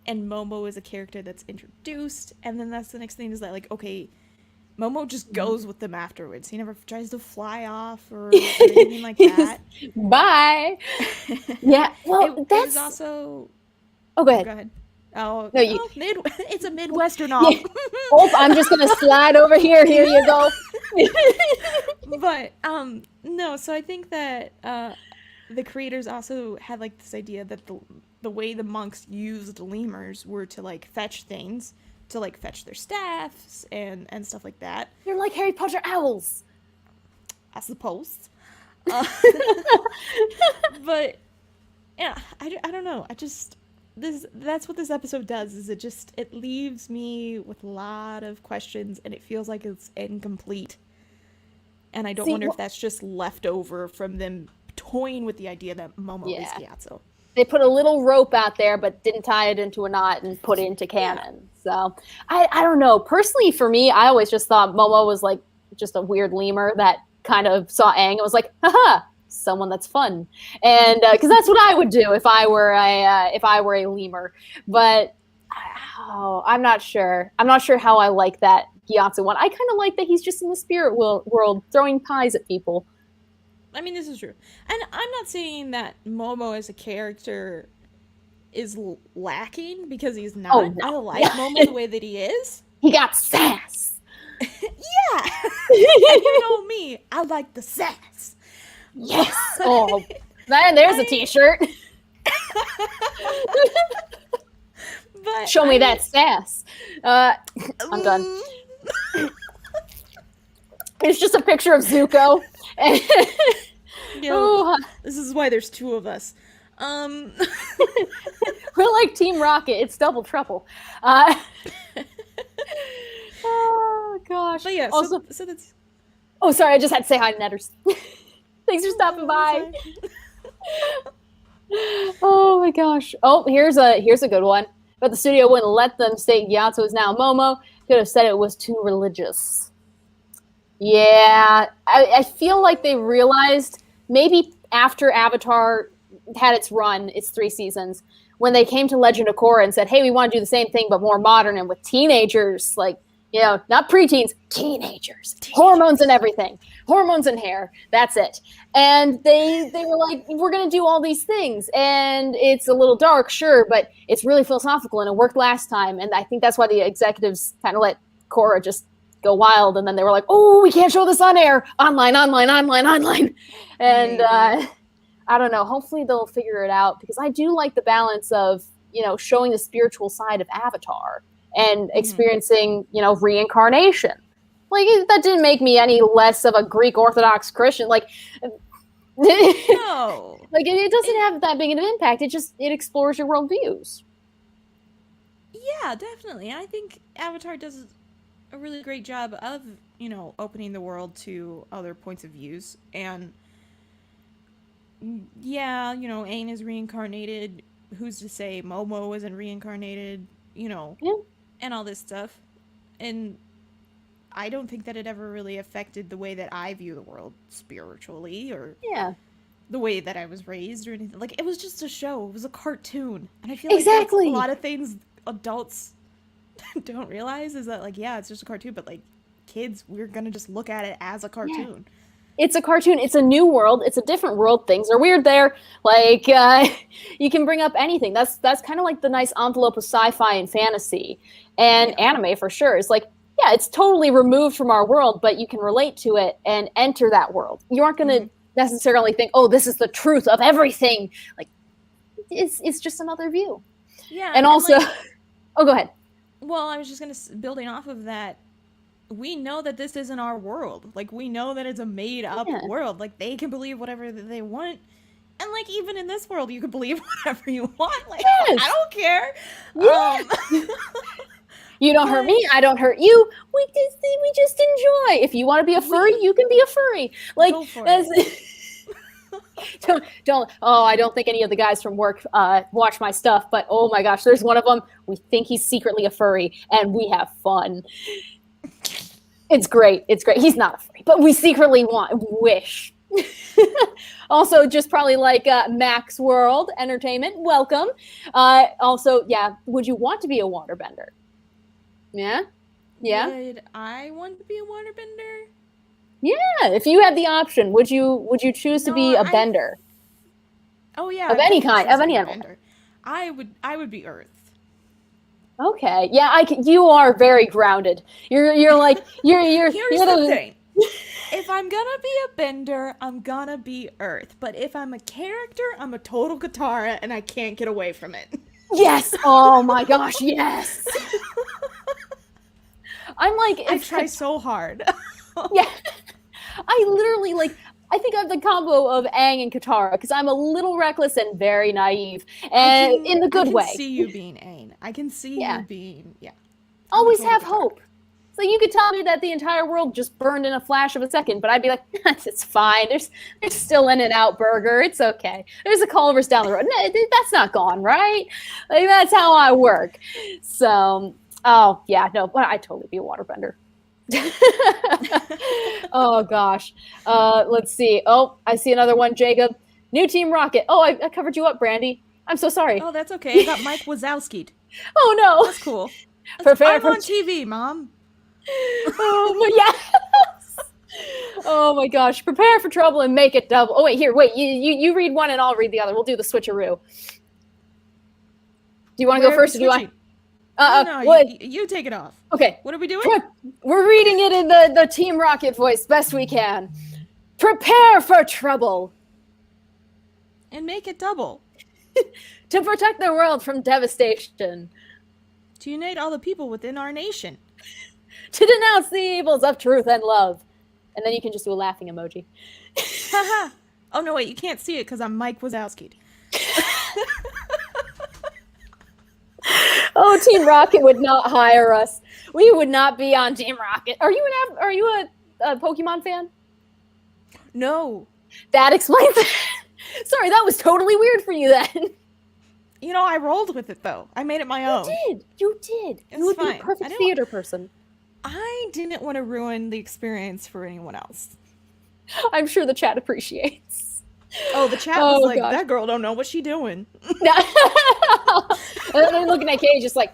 and Momo is a character that's introduced, and then that's the next thing is that, like, okay, Momo just goes with them afterwards. He never tries to fly off or anything like that. Bye! Yeah, well, it was also... Oh, go ahead. Go ahead. Oh, no, it's a Midwestern off. Yeah. Oh, I'm just gonna slide over here. Here you go. But no. So I think that the creators also had like this idea that the way the monks used lemurs were to like fetch things, to like fetch their staffs and stuff like that. They're like Harry Potter owls, I suppose. But yeah, I don't know. That's what this episode does, is it leaves me with a lot of questions, and it feels like it's incomplete. And I don't wonder if that's just left over from them toying with the idea that Momo is Gyatso. They put a little rope out there, but didn't tie it into a knot and put it into canon. Yeah. So I don't know. Personally, for me, I always just thought Momo was like just a weird lemur that kind of saw Aang and was like, haha, someone that's fun. And because that's what I would do if I were a lemur. But I'm not sure. I'm not sure how I like that Gyatso one. I kind of like that he's just in the spirit world throwing pies at people. I mean, this is true. And I'm not saying that Momo as a character is lacking, because he's not. Oh, no. I like Momo the way that he is. He got sass. Yeah. And you know me, I like the sass. Yes. Oh, man, there's a t-shirt. But show me that sass. I'm done. It's just a picture of Zuko. This is why there's 2 of us. We're like Team Rocket. It's double trouble. Oh gosh. But yeah, also, so that's... Oh, sorry, I just had to say hi to Netters. Thanks for stopping by. Oh my gosh. Oh, here's a good one. But the studio wouldn't let them state Gyatso is now Momo. Could have said it was too religious. Yeah, I feel like they realized maybe after Avatar had its run, its 3 seasons, when they came to Legend of Korra and said, hey, we want to do the same thing but more modern and with teenagers, like, you know, not preteens, teenagers. Hormones and everything. Hormones and hair. That's it. And they were like, we're going to do all these things. And it's a little dark, sure, but it's really philosophical, and it worked last time. And I think that's why the executives kind of let Korra just go wild. And then they were like, oh, we can't show this on air. Online. And I don't know. Hopefully they'll figure it out, because I do like the balance of, you know, showing the spiritual side of Avatar and experiencing, you know, reincarnation. Like, that didn't make me any less of a Greek Orthodox Christian. Like, no. Like, it doesn't have that big of an impact. It explores your worldviews. Yeah, definitely. I think Avatar does a really great job of, you know, opening the world to other points of views. And yeah, you know, Aang is reincarnated. Who's to say Momo isn't reincarnated? You know, and all this stuff. And I don't think that it ever really affected the way that I view the world spiritually, or the way that I was raised or anything. Like, it was just a show. It was a cartoon. And I feel like that's a lot of things adults don't realize, is that, like, yeah, it's just a cartoon, but, like, kids, we're gonna just look at it as a cartoon. It's a cartoon. It's a new world. It's a different world. Things are weird there. Like, you can bring up anything. That's kind of like the nice envelope of sci-fi and fantasy and anime, for sure. It's like, yeah, it's totally removed from our world, but you can relate to it and enter that world. You aren't going to necessarily think, oh, this is the truth of everything. Like, it's just another view. Yeah. And also, like, oh, go ahead. Well, I was just going to, building off of that, we know that this isn't our world. Like, we know that it's a made-up world. Like, they can believe whatever they want. And, like, even in this world, you can believe whatever you want. Like, yes. I don't care. Yeah. You don't hurt me, I don't hurt you. We just enjoy. If you want to be a furry, you can be a furry. Like, go for it. don't. Oh, I don't think any of the guys from work watch my stuff, but oh my gosh, there's one of them. We think he's secretly a furry, and we have fun. It's great. It's great. He's not a furry, but we secretly wish. Also, just probably like Max World Entertainment. Welcome. Also, yeah. Would you want to be a waterbender? Yeah. Yeah. Would I want to be a waterbender? Yeah. If you had the option, would you choose to be a bender? Oh yeah. Of any kind, of any animal. I would be Earth. Okay. Yeah. You are very grounded. You're like you're. Here's the thing. If I'm gonna be a bender, I'm gonna be Earth. But if I'm a character, I'm a total Katara, and I can't get away from it. Yes. Oh my gosh. Yes. I'm like, I try so hard. Yeah. I literally I think I'm the combo of Aang and Katara because I'm a little reckless and very naive, and in the good way. I can see you being Aang. I can see you being Always have hope. So you could tell me that the entire world just burned in a flash of a second, but I'd be like, it's fine. There's still In-N-Out Burger. It's okay. There's a Culver's down the road. No, that's not gone, right? Like, that's how I work. So, oh yeah, no, but I'd totally be a waterbender. Oh gosh. Let's see. Oh, I see another one, Jacob. New Team Rocket. Oh, I covered you up, Brandi. I'm so sorry. Oh, that's okay. I got Mike Wazowski'd. Oh no. That's cool. I'm on TV, Mom. Oh my yes. Oh my gosh. Prepare for trouble and make it double. Oh wait, you read one and I'll read the other. We'll do the switcheroo. Do you want to go first or do you want? No, you take it off. Okay. What are we doing? We're reading it in the Team Rocket voice best we can. Prepare for trouble. And make it double. To protect the world from devastation. To unite all the people within our nation. To denounce the evils of truth and love. And then you can just do a laughing emoji. Haha. Oh no, wait, you can't see it because I'm Mike Wazowski'd. Oh, Team Rocket would not hire us. We would not be on Team Rocket. Are you a Pokemon fan? No. That explains it. Sorry, that was totally weird for you then. You know, I rolled with it though. I made it my own. You did. You would be the perfect theater person. I didn't want to ruin the experience for anyone else. I'm sure the chat appreciates. Oh, the chat was like, that girl don't know what she doing. And then they're looking at Katie just like,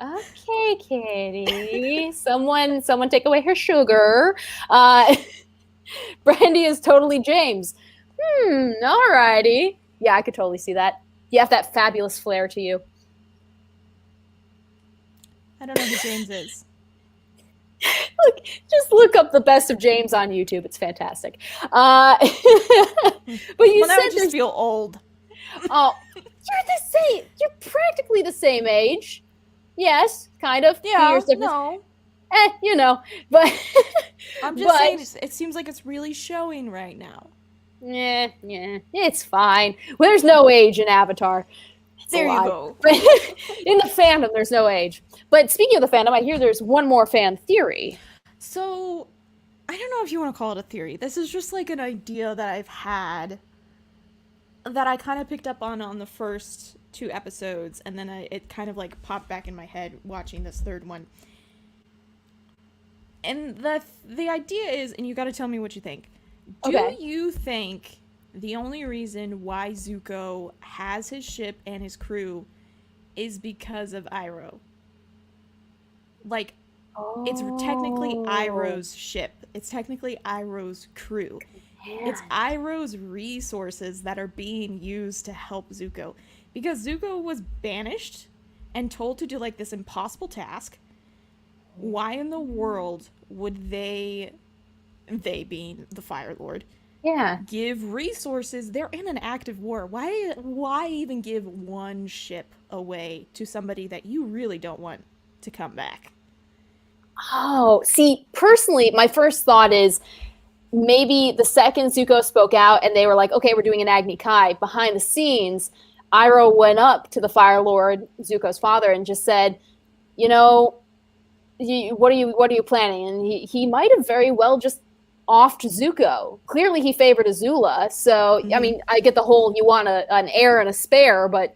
okay, Katie. Someone take away her sugar. Brandi is totally James. Alrighty. Yeah, I could totally see that. You have that fabulous flair to you. I don't know who James is. Just look up the best of James on YouTube. It's fantastic. But you said I just feel old. Oh, you're the same. You're practically the same age. Yes, kind of. Yeah, no. You know, but I'm just saying. It seems like it's really showing right now. Yeah, it's fine. Well, there's no age in Avatar. There you go. In the fandom, there's no age. But speaking of the fandom, I hear there's one more fan theory. So, I don't know if you want to call it a theory. This is just like an idea that I've had that I kind of picked up on the first 2 episodes, and then it kind of like popped back in my head watching this third one. And the idea is, and you got to tell me what you think. Do you think the only reason why Zuko has his ship and his crew is because of Iroh? Like, it's technically Iroh's ship. It's technically Iroh's crew. Yeah. It's Iroh's resources that are being used to help Zuko. Because Zuko was banished and told to do, like, this impossible task. Why in the world would they being the Fire Lord, give resources? They're in an active war. Why even give one ship away to somebody that you really don't want to come back? Oh, see, personally, my first thought is maybe the second Zuko spoke out and they were like, okay, we're doing an Agni Kai. Behind the scenes, Iroh went up to the Fire Lord, Zuko's father, and just said, you know, what are you planning? And he might have very well just offed Zuko. Clearly he favored Azula. So, I mean, I get the whole you want an heir and a spare, but,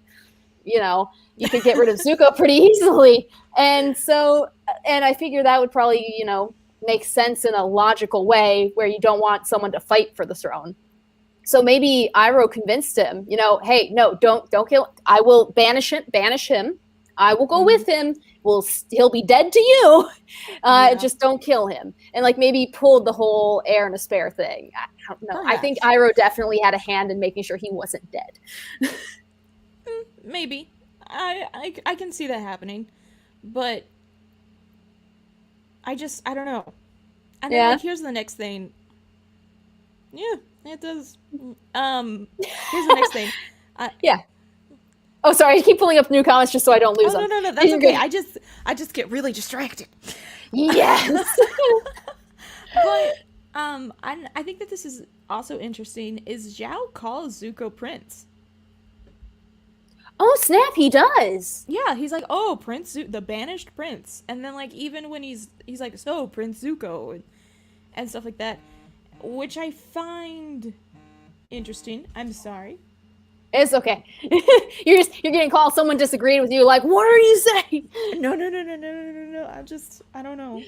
you know, you could get rid of Zuko pretty easily. And so, and I figure that would probably, you know, make sense in a logical way where you don't want someone to fight for the throne. So maybe Iroh convinced him, you know, hey, no, don't kill. I will banish him. I will go with him. He'll be dead to you. Just don't kill him. And like maybe pulled the whole heir and a spare thing. I don't know. Perhaps. I think Iroh definitely had a hand in making sure he wasn't dead. Maybe. I can see that happening. But I don't know. And then like here's the next thing. Yeah, it does. Here's the next thing. Oh, sorry. I keep pulling up new comments just so I don't lose them. No. That's okay. I just get really distracted. Yes. But I think that this is also interesting. Is Zhao calls Zuko Prince? Oh snap! He does. Yeah, he's like, oh, Prince, the banished prince, and then like even when he's like, so Prince Zuko, and stuff like that, which I find interesting. I'm sorry. It's okay. You're getting called. Someone disagreed with you. Like, what are you saying? No. I don't know.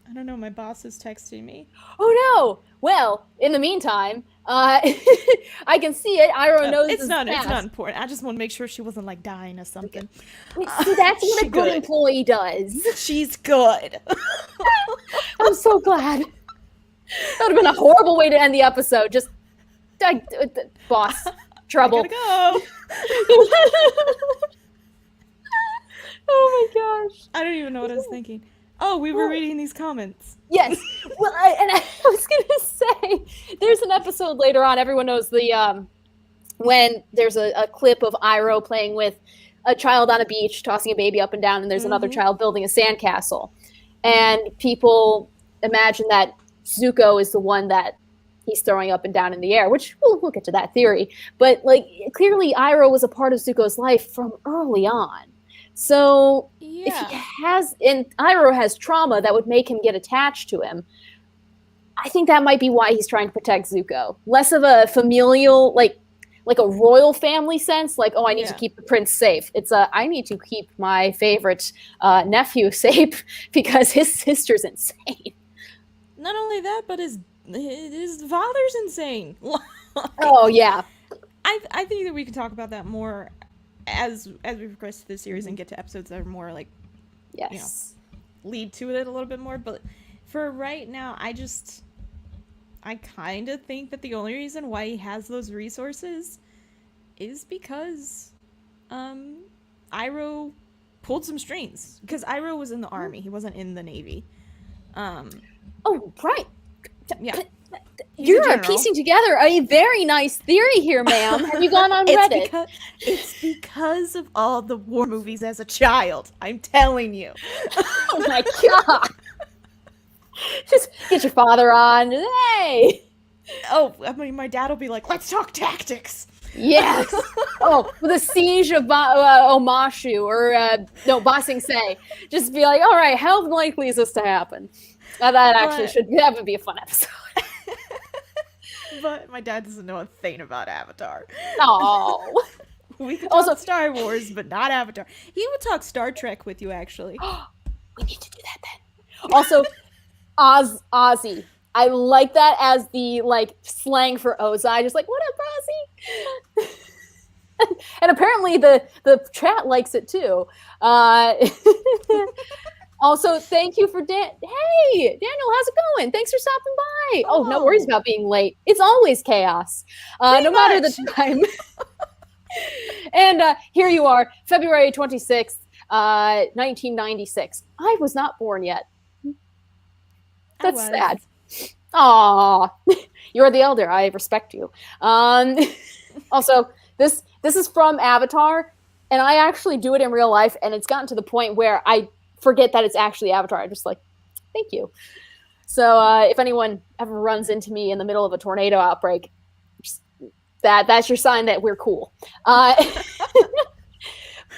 I don't know. My boss is texting me. Oh no. Well, in the meantime, I can see it. Iroh knows it's not important. I just want to make sure she wasn't like dying or something. See, that's what a good employee does. She's good. I'm so glad. That would have been a horrible way to end the episode. Just boss trouble. I gotta go. Oh my gosh. I don't even know what I was thinking. Oh, we were reading these comments. Yes. Well, I was gonna say there's an episode later on. Everyone knows the when there's a clip of Iroh playing with a child on a beach, tossing a baby up and down, and there's another child building a sandcastle, and people imagine that Zuko is the one that he's throwing up and down in the air, which we'll get to that theory. But like clearly Iroh was a part of Zuko's life from early on. So if he has, and Iroh has trauma that would make him get attached to him, I think that might be why he's trying to protect Zuko. Less of a familial, like a royal family sense, like, oh, I need to keep the prince safe. It's I need to keep my favorite nephew safe because his sister's insane. Not only that, but his father's insane. Oh yeah. I think that we can talk about that more as we progress through the series and get to episodes that are more like, lead to it a little bit more. But for right now, I kind of think that the only reason why he has those resources is because Iroh pulled some strings. Because Iroh was in the army. He wasn't in the Navy. Oh, right. Yeah. You're piecing together a very nice theory here, ma'am. Have you gone on Reddit? It's because of all the war movies as a child. I'm telling you. Oh my god. Just get your father on. Hey. Oh, I mean, my dad will be like, let's talk tactics. Yes. Oh, with the siege of Omashu or Ba Sing Se. Just be like, all right, how likely is this to happen? That would be a fun episode. But my dad doesn't know a thing about Avatar. Oh. We can talk Star Wars, but not Avatar. He would talk Star Trek with you, actually. We need to do that then. Also, Ozzy. I like that as the slang for Ozai. Just like, what up, Ozzy? And apparently the chat likes it too. Also, thank you for Hey, Daniel, how's it going? Thanks for stopping by. Oh, no worries about being late. It's always chaos, no matter the time. And here you are, February 26th, 1996. I was not born yet. That's sad. Aw, you're the elder. I respect you. Also, this is from Avatar. and I actually do it in real life, and it's gotten to the point where I forget that it's actually Avatar. I'm just like, thank you. So if anyone ever runs into me in the middle of a tornado outbreak, that's your sign that we're cool.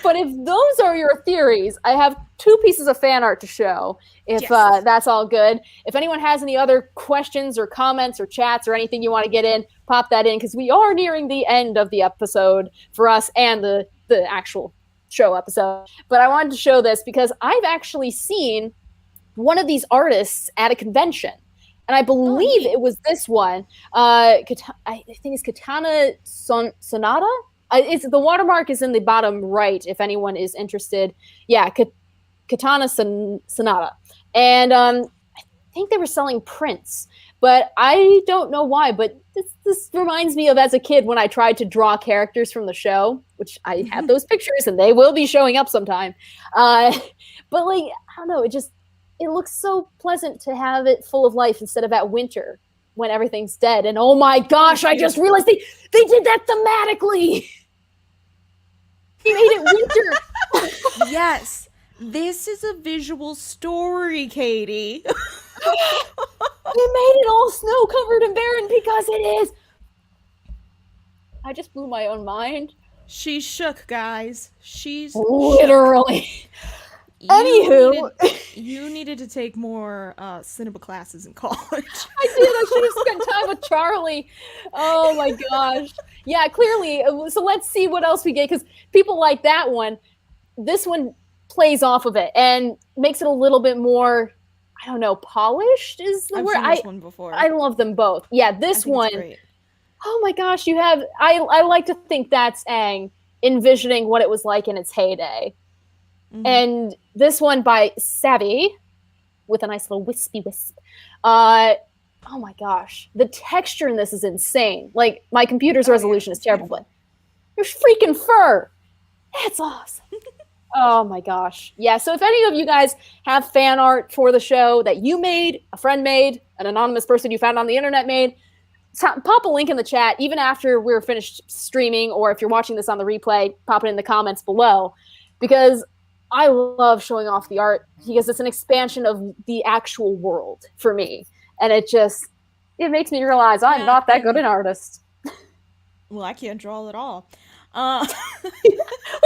But if those are your theories, I have 2 pieces of fan art to show, if that's all good. If anyone has any other questions or comments or chats or anything you want to get in, pop that in, because we are nearing the end of the episode for us and the actual show episode. But I wanted to show this because I've actually seen one of these artists at a convention. And I believe it was this one. I think it's Katana Sonata. It's the watermark is in the bottom right if anyone is interested. Yeah, Katana Sonata. And I think they were selling prints, but I don't know why. But this reminds me of as a kid when I tried to draw characters from the show, which I have those pictures and they will be showing up sometime. But like, I don't know, it looks so pleasant to have it full of life instead of at winter when everything's dead. And oh my gosh, I just realized they did that thematically. They made it winter. Yes. This is a visual story, Katie. They made it all snow covered and barren because it is. I just blew my own mind. She's shook, guys. She's literally shook. Anywho, you needed to take more cinema classes in college. I did. I should have spent time with Charlie. Oh my gosh. Yeah, clearly. So let's see what else we get, because people like that one. This one plays off of it and makes it a little bit more, I don't know, polished is the word. I've seen this one before. I love them both. Yeah, this one. Oh my gosh, you have. I like to think that's Aang envisioning what it was like in its heyday. Mm-hmm. And this one by Savvy, with a nice little wispy wisp. Oh my gosh. The texture in this is insane. Like, my computer's resolution is terrible, but there's freaking fur. That's awesome. Oh my gosh. Yeah, so if any of you guys have fan art for the show that you made, a friend made, an anonymous person you found on the internet made, pop a link in the chat, even after we're finished streaming, or if you're watching this on the replay, pop it in the comments below. Because I love showing off the art because it's an expansion of the actual world for me. And it makes me realize I'm not that good an artist. Well, I can't draw at all. We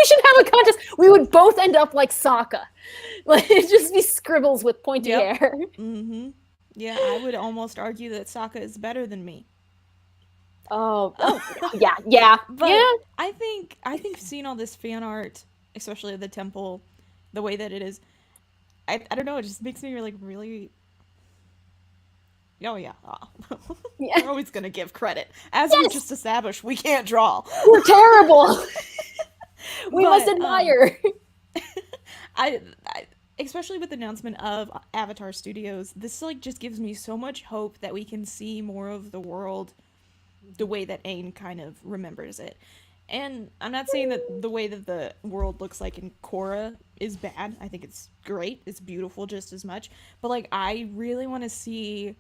should have a contest. We would both end up like Sokka. Like, it'd just be scribbles with pointy hair. Mm-hmm. Yeah, I would almost argue that Sokka is better than me. Oh yeah. But yeah. I think seeing all this fan art, especially of the temple, the way that it is, I don't know, it just makes me like really. Oh yeah. We're always gonna give credit, as we just established. We can't draw. We're terrible. We must admire. I especially with the announcement of Avatar Studios, this like just gives me so much hope that we can see more of the world the way that Aang kind of remembers it. And I'm not saying that the way that the world looks like in Korra is bad. I think it's great. It's beautiful just as much. But like, I really want to see,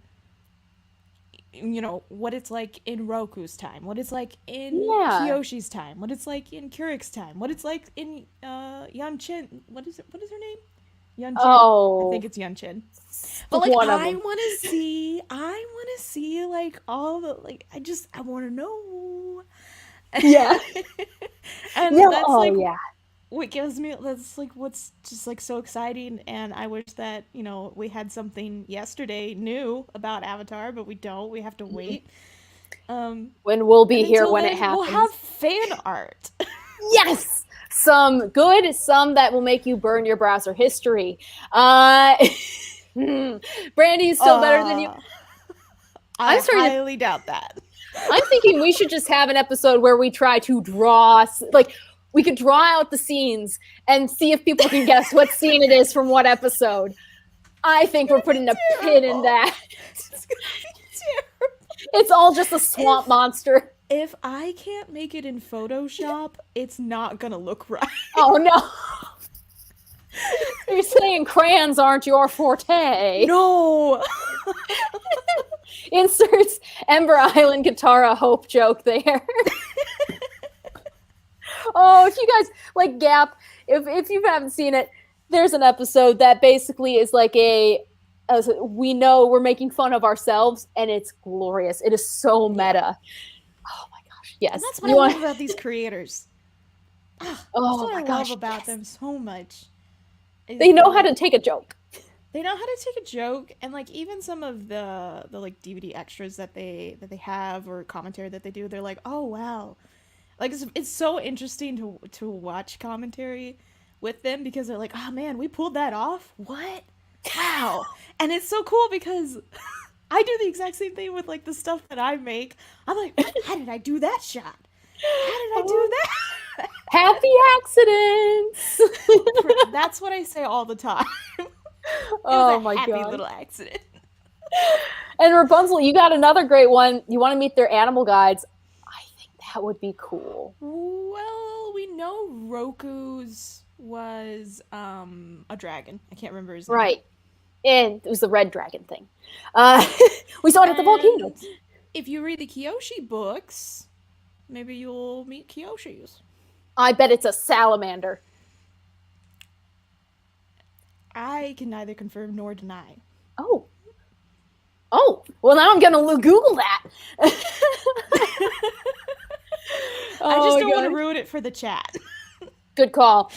you know, what it's like in Roku's time, what it's like in Kyoshi's time, what it's like in Kurik's time, what it's like in Yunchin. What is her name? Yunchin. Oh, I think it's Yunchin. But like, I want to see like all the like. I want to know. Yeah. And that's what gives me, that's like what's just like so exciting. And I wish that, you know, we had something yesterday new about Avatar, but we don't. We have to wait. When we'll be here when it happens. We'll have fan art. Yes, some good, some that will make you burn your browser history. Brandy's still better than you. I highly doubt that. I'm thinking we should just have an episode where we try to draw, like, we could draw out the scenes and see if people can guess what scene it is from what episode. I think we're putting a pin in that. It's gonna be terrible. It's all just a swamp monster. If I can't make it in Photoshop, it's not gonna look right. Oh no. You're saying crayons aren't your forte. No. Inserts Ember Island Katara hope joke there. Oh, if you guys like Gap, if you haven't seen it, there's an episode that basically is like we know we're making fun of ourselves, and it's glorious. It is so meta. Yeah. Oh my gosh, yes. And that's what I love about these creators. That's what I love about them so much. They know how to take a joke. They know how to take a joke, and like even some of the like DVD extras that they have or commentary that they do, they're like, oh wow, like it's so interesting to watch commentary with them because they're like, oh man, we pulled that off. What? Wow. And it's so cool because I do the exact same thing with like the stuff that I make. I'm like, how did I do that shot? How did I do that? Happy accidents. That's what I say all the time. Oh my god. Happy little accident. And Rapunzel, you got another great one. You want to meet their animal guides. I think that would be cool. Well, we know Roku's was a dragon. I can't remember his name. Right. And it was the red dragon thing. We saw it at the volcano. If you read the Kyoshi books, maybe you'll meet Kyoshis. I bet it's a salamander. I can neither confirm nor deny. Oh. Well, now I'm going to Google that. I just don't want to ruin it for the chat. Good call.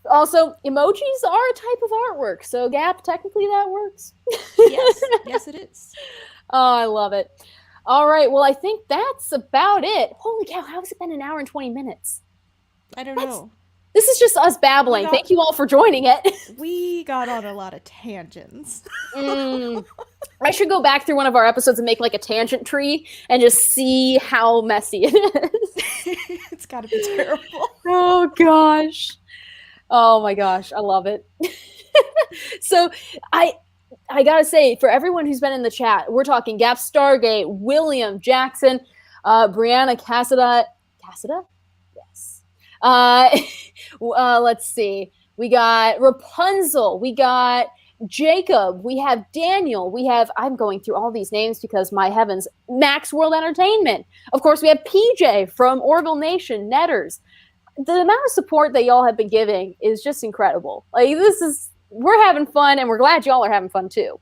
Also, emojis are a type of artwork, so Gap, technically that works. Yes, it is. Oh, I love it. All right, well, I think that's about it. Holy cow, how has it been an hour and 20 minutes? I don't know. This is just us babbling. Thank you all for joining it. We got on a lot of tangents. I should go back through one of our episodes and make like a tangent tree and just see how messy it is. It's got to be terrible. Oh, gosh. Oh, my gosh. I love it. So I got to say, for everyone who's been in the chat, we're talking Gap Stargate, William Jackson, Brianna Cassida? Yes. Let's see. We got Rapunzel. We got Jacob. We have Daniel. I'm going through all these names because my heavens, Max World Entertainment. Of course, we have PJ from Orville Nation, Netters. The amount of support that y'all have been giving is just incredible. Like, we're having fun, and we're glad y'all are having fun too.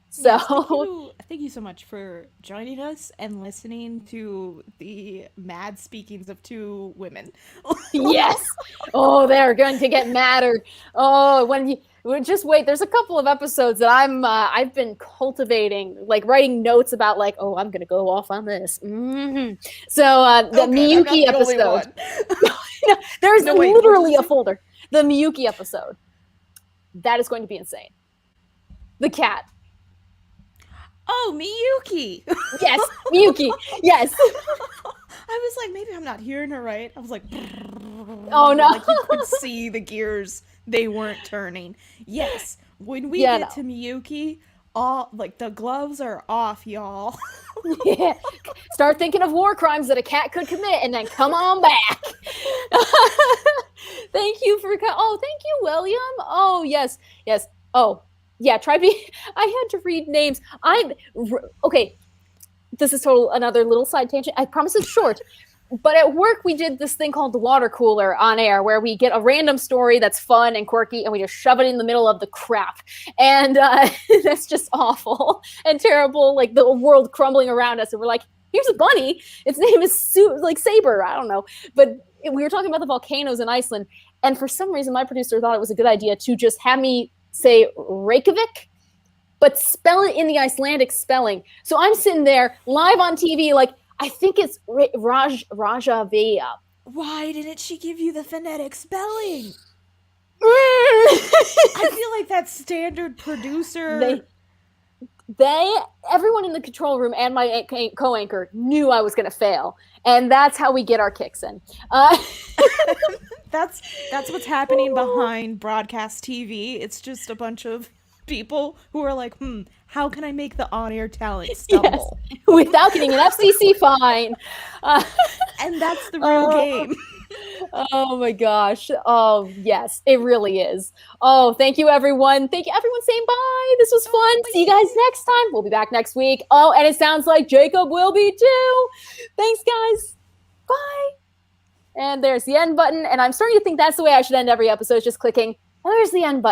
So yes, thank you so much for joining us and listening to the mad speakings of two women. Yes. Oh, they're going to get madder. Oh, just wait. There's a couple of episodes that I've been cultivating, like writing notes about, like, oh, I'm going to go off on this. Mm-hmm. So the Miyuki episode. There's literally a folder. The Miyuki episode. That is going to be insane. The cat. Oh, Miyuki. Yes, Miyuki. Yes. I was like, maybe I'm not hearing her right. I was like, oh no. Like you could see the gears. They weren't turning. Yes. When we get to Miyuki, all like the gloves are off, y'all. Yeah. Start thinking of war crimes that a cat could commit and then come on back. Thank you thank you, William. Oh, yes. Oh, yeah, I had to read names. Okay, this is another little side tangent. I promise it's short. But at work, we did this thing called the water cooler on air, where we get a random story that's fun and quirky, and we just shove it in the middle of the crap. And that's just awful and terrible, like the world crumbling around us. And we're like, here's a bunny. Its name is Saber. I don't know. But we were talking about the volcanoes in Iceland. And for some reason, my producer thought it was a good idea to just have me say Reykjavik, but spell it in the Icelandic spelling. So I'm sitting there live on TV, like, I think it's Rajavia. Why didn't she give you the phonetic spelling? I feel like that's standard producer. Everyone in the control room and my co-anchor knew I was going to fail. And that's how we get our kicks in. That's what's happening behind broadcast TV. It's just a bunch of people who are like, how can I make the on-air talent stumble? Yes, without getting an FCC fine. And that's the real game. Oh my gosh. Oh, yes, it really is. Oh, thank you, everyone. Thank you, everyone, saying bye. This was fun. See you guys next time. We'll be back next week. Oh, and it sounds like Jacob will be too. Thanks, guys. Bye. And there's the end button. And I'm starting to think that's the way I should end every episode, just clicking, oh, there's the end button.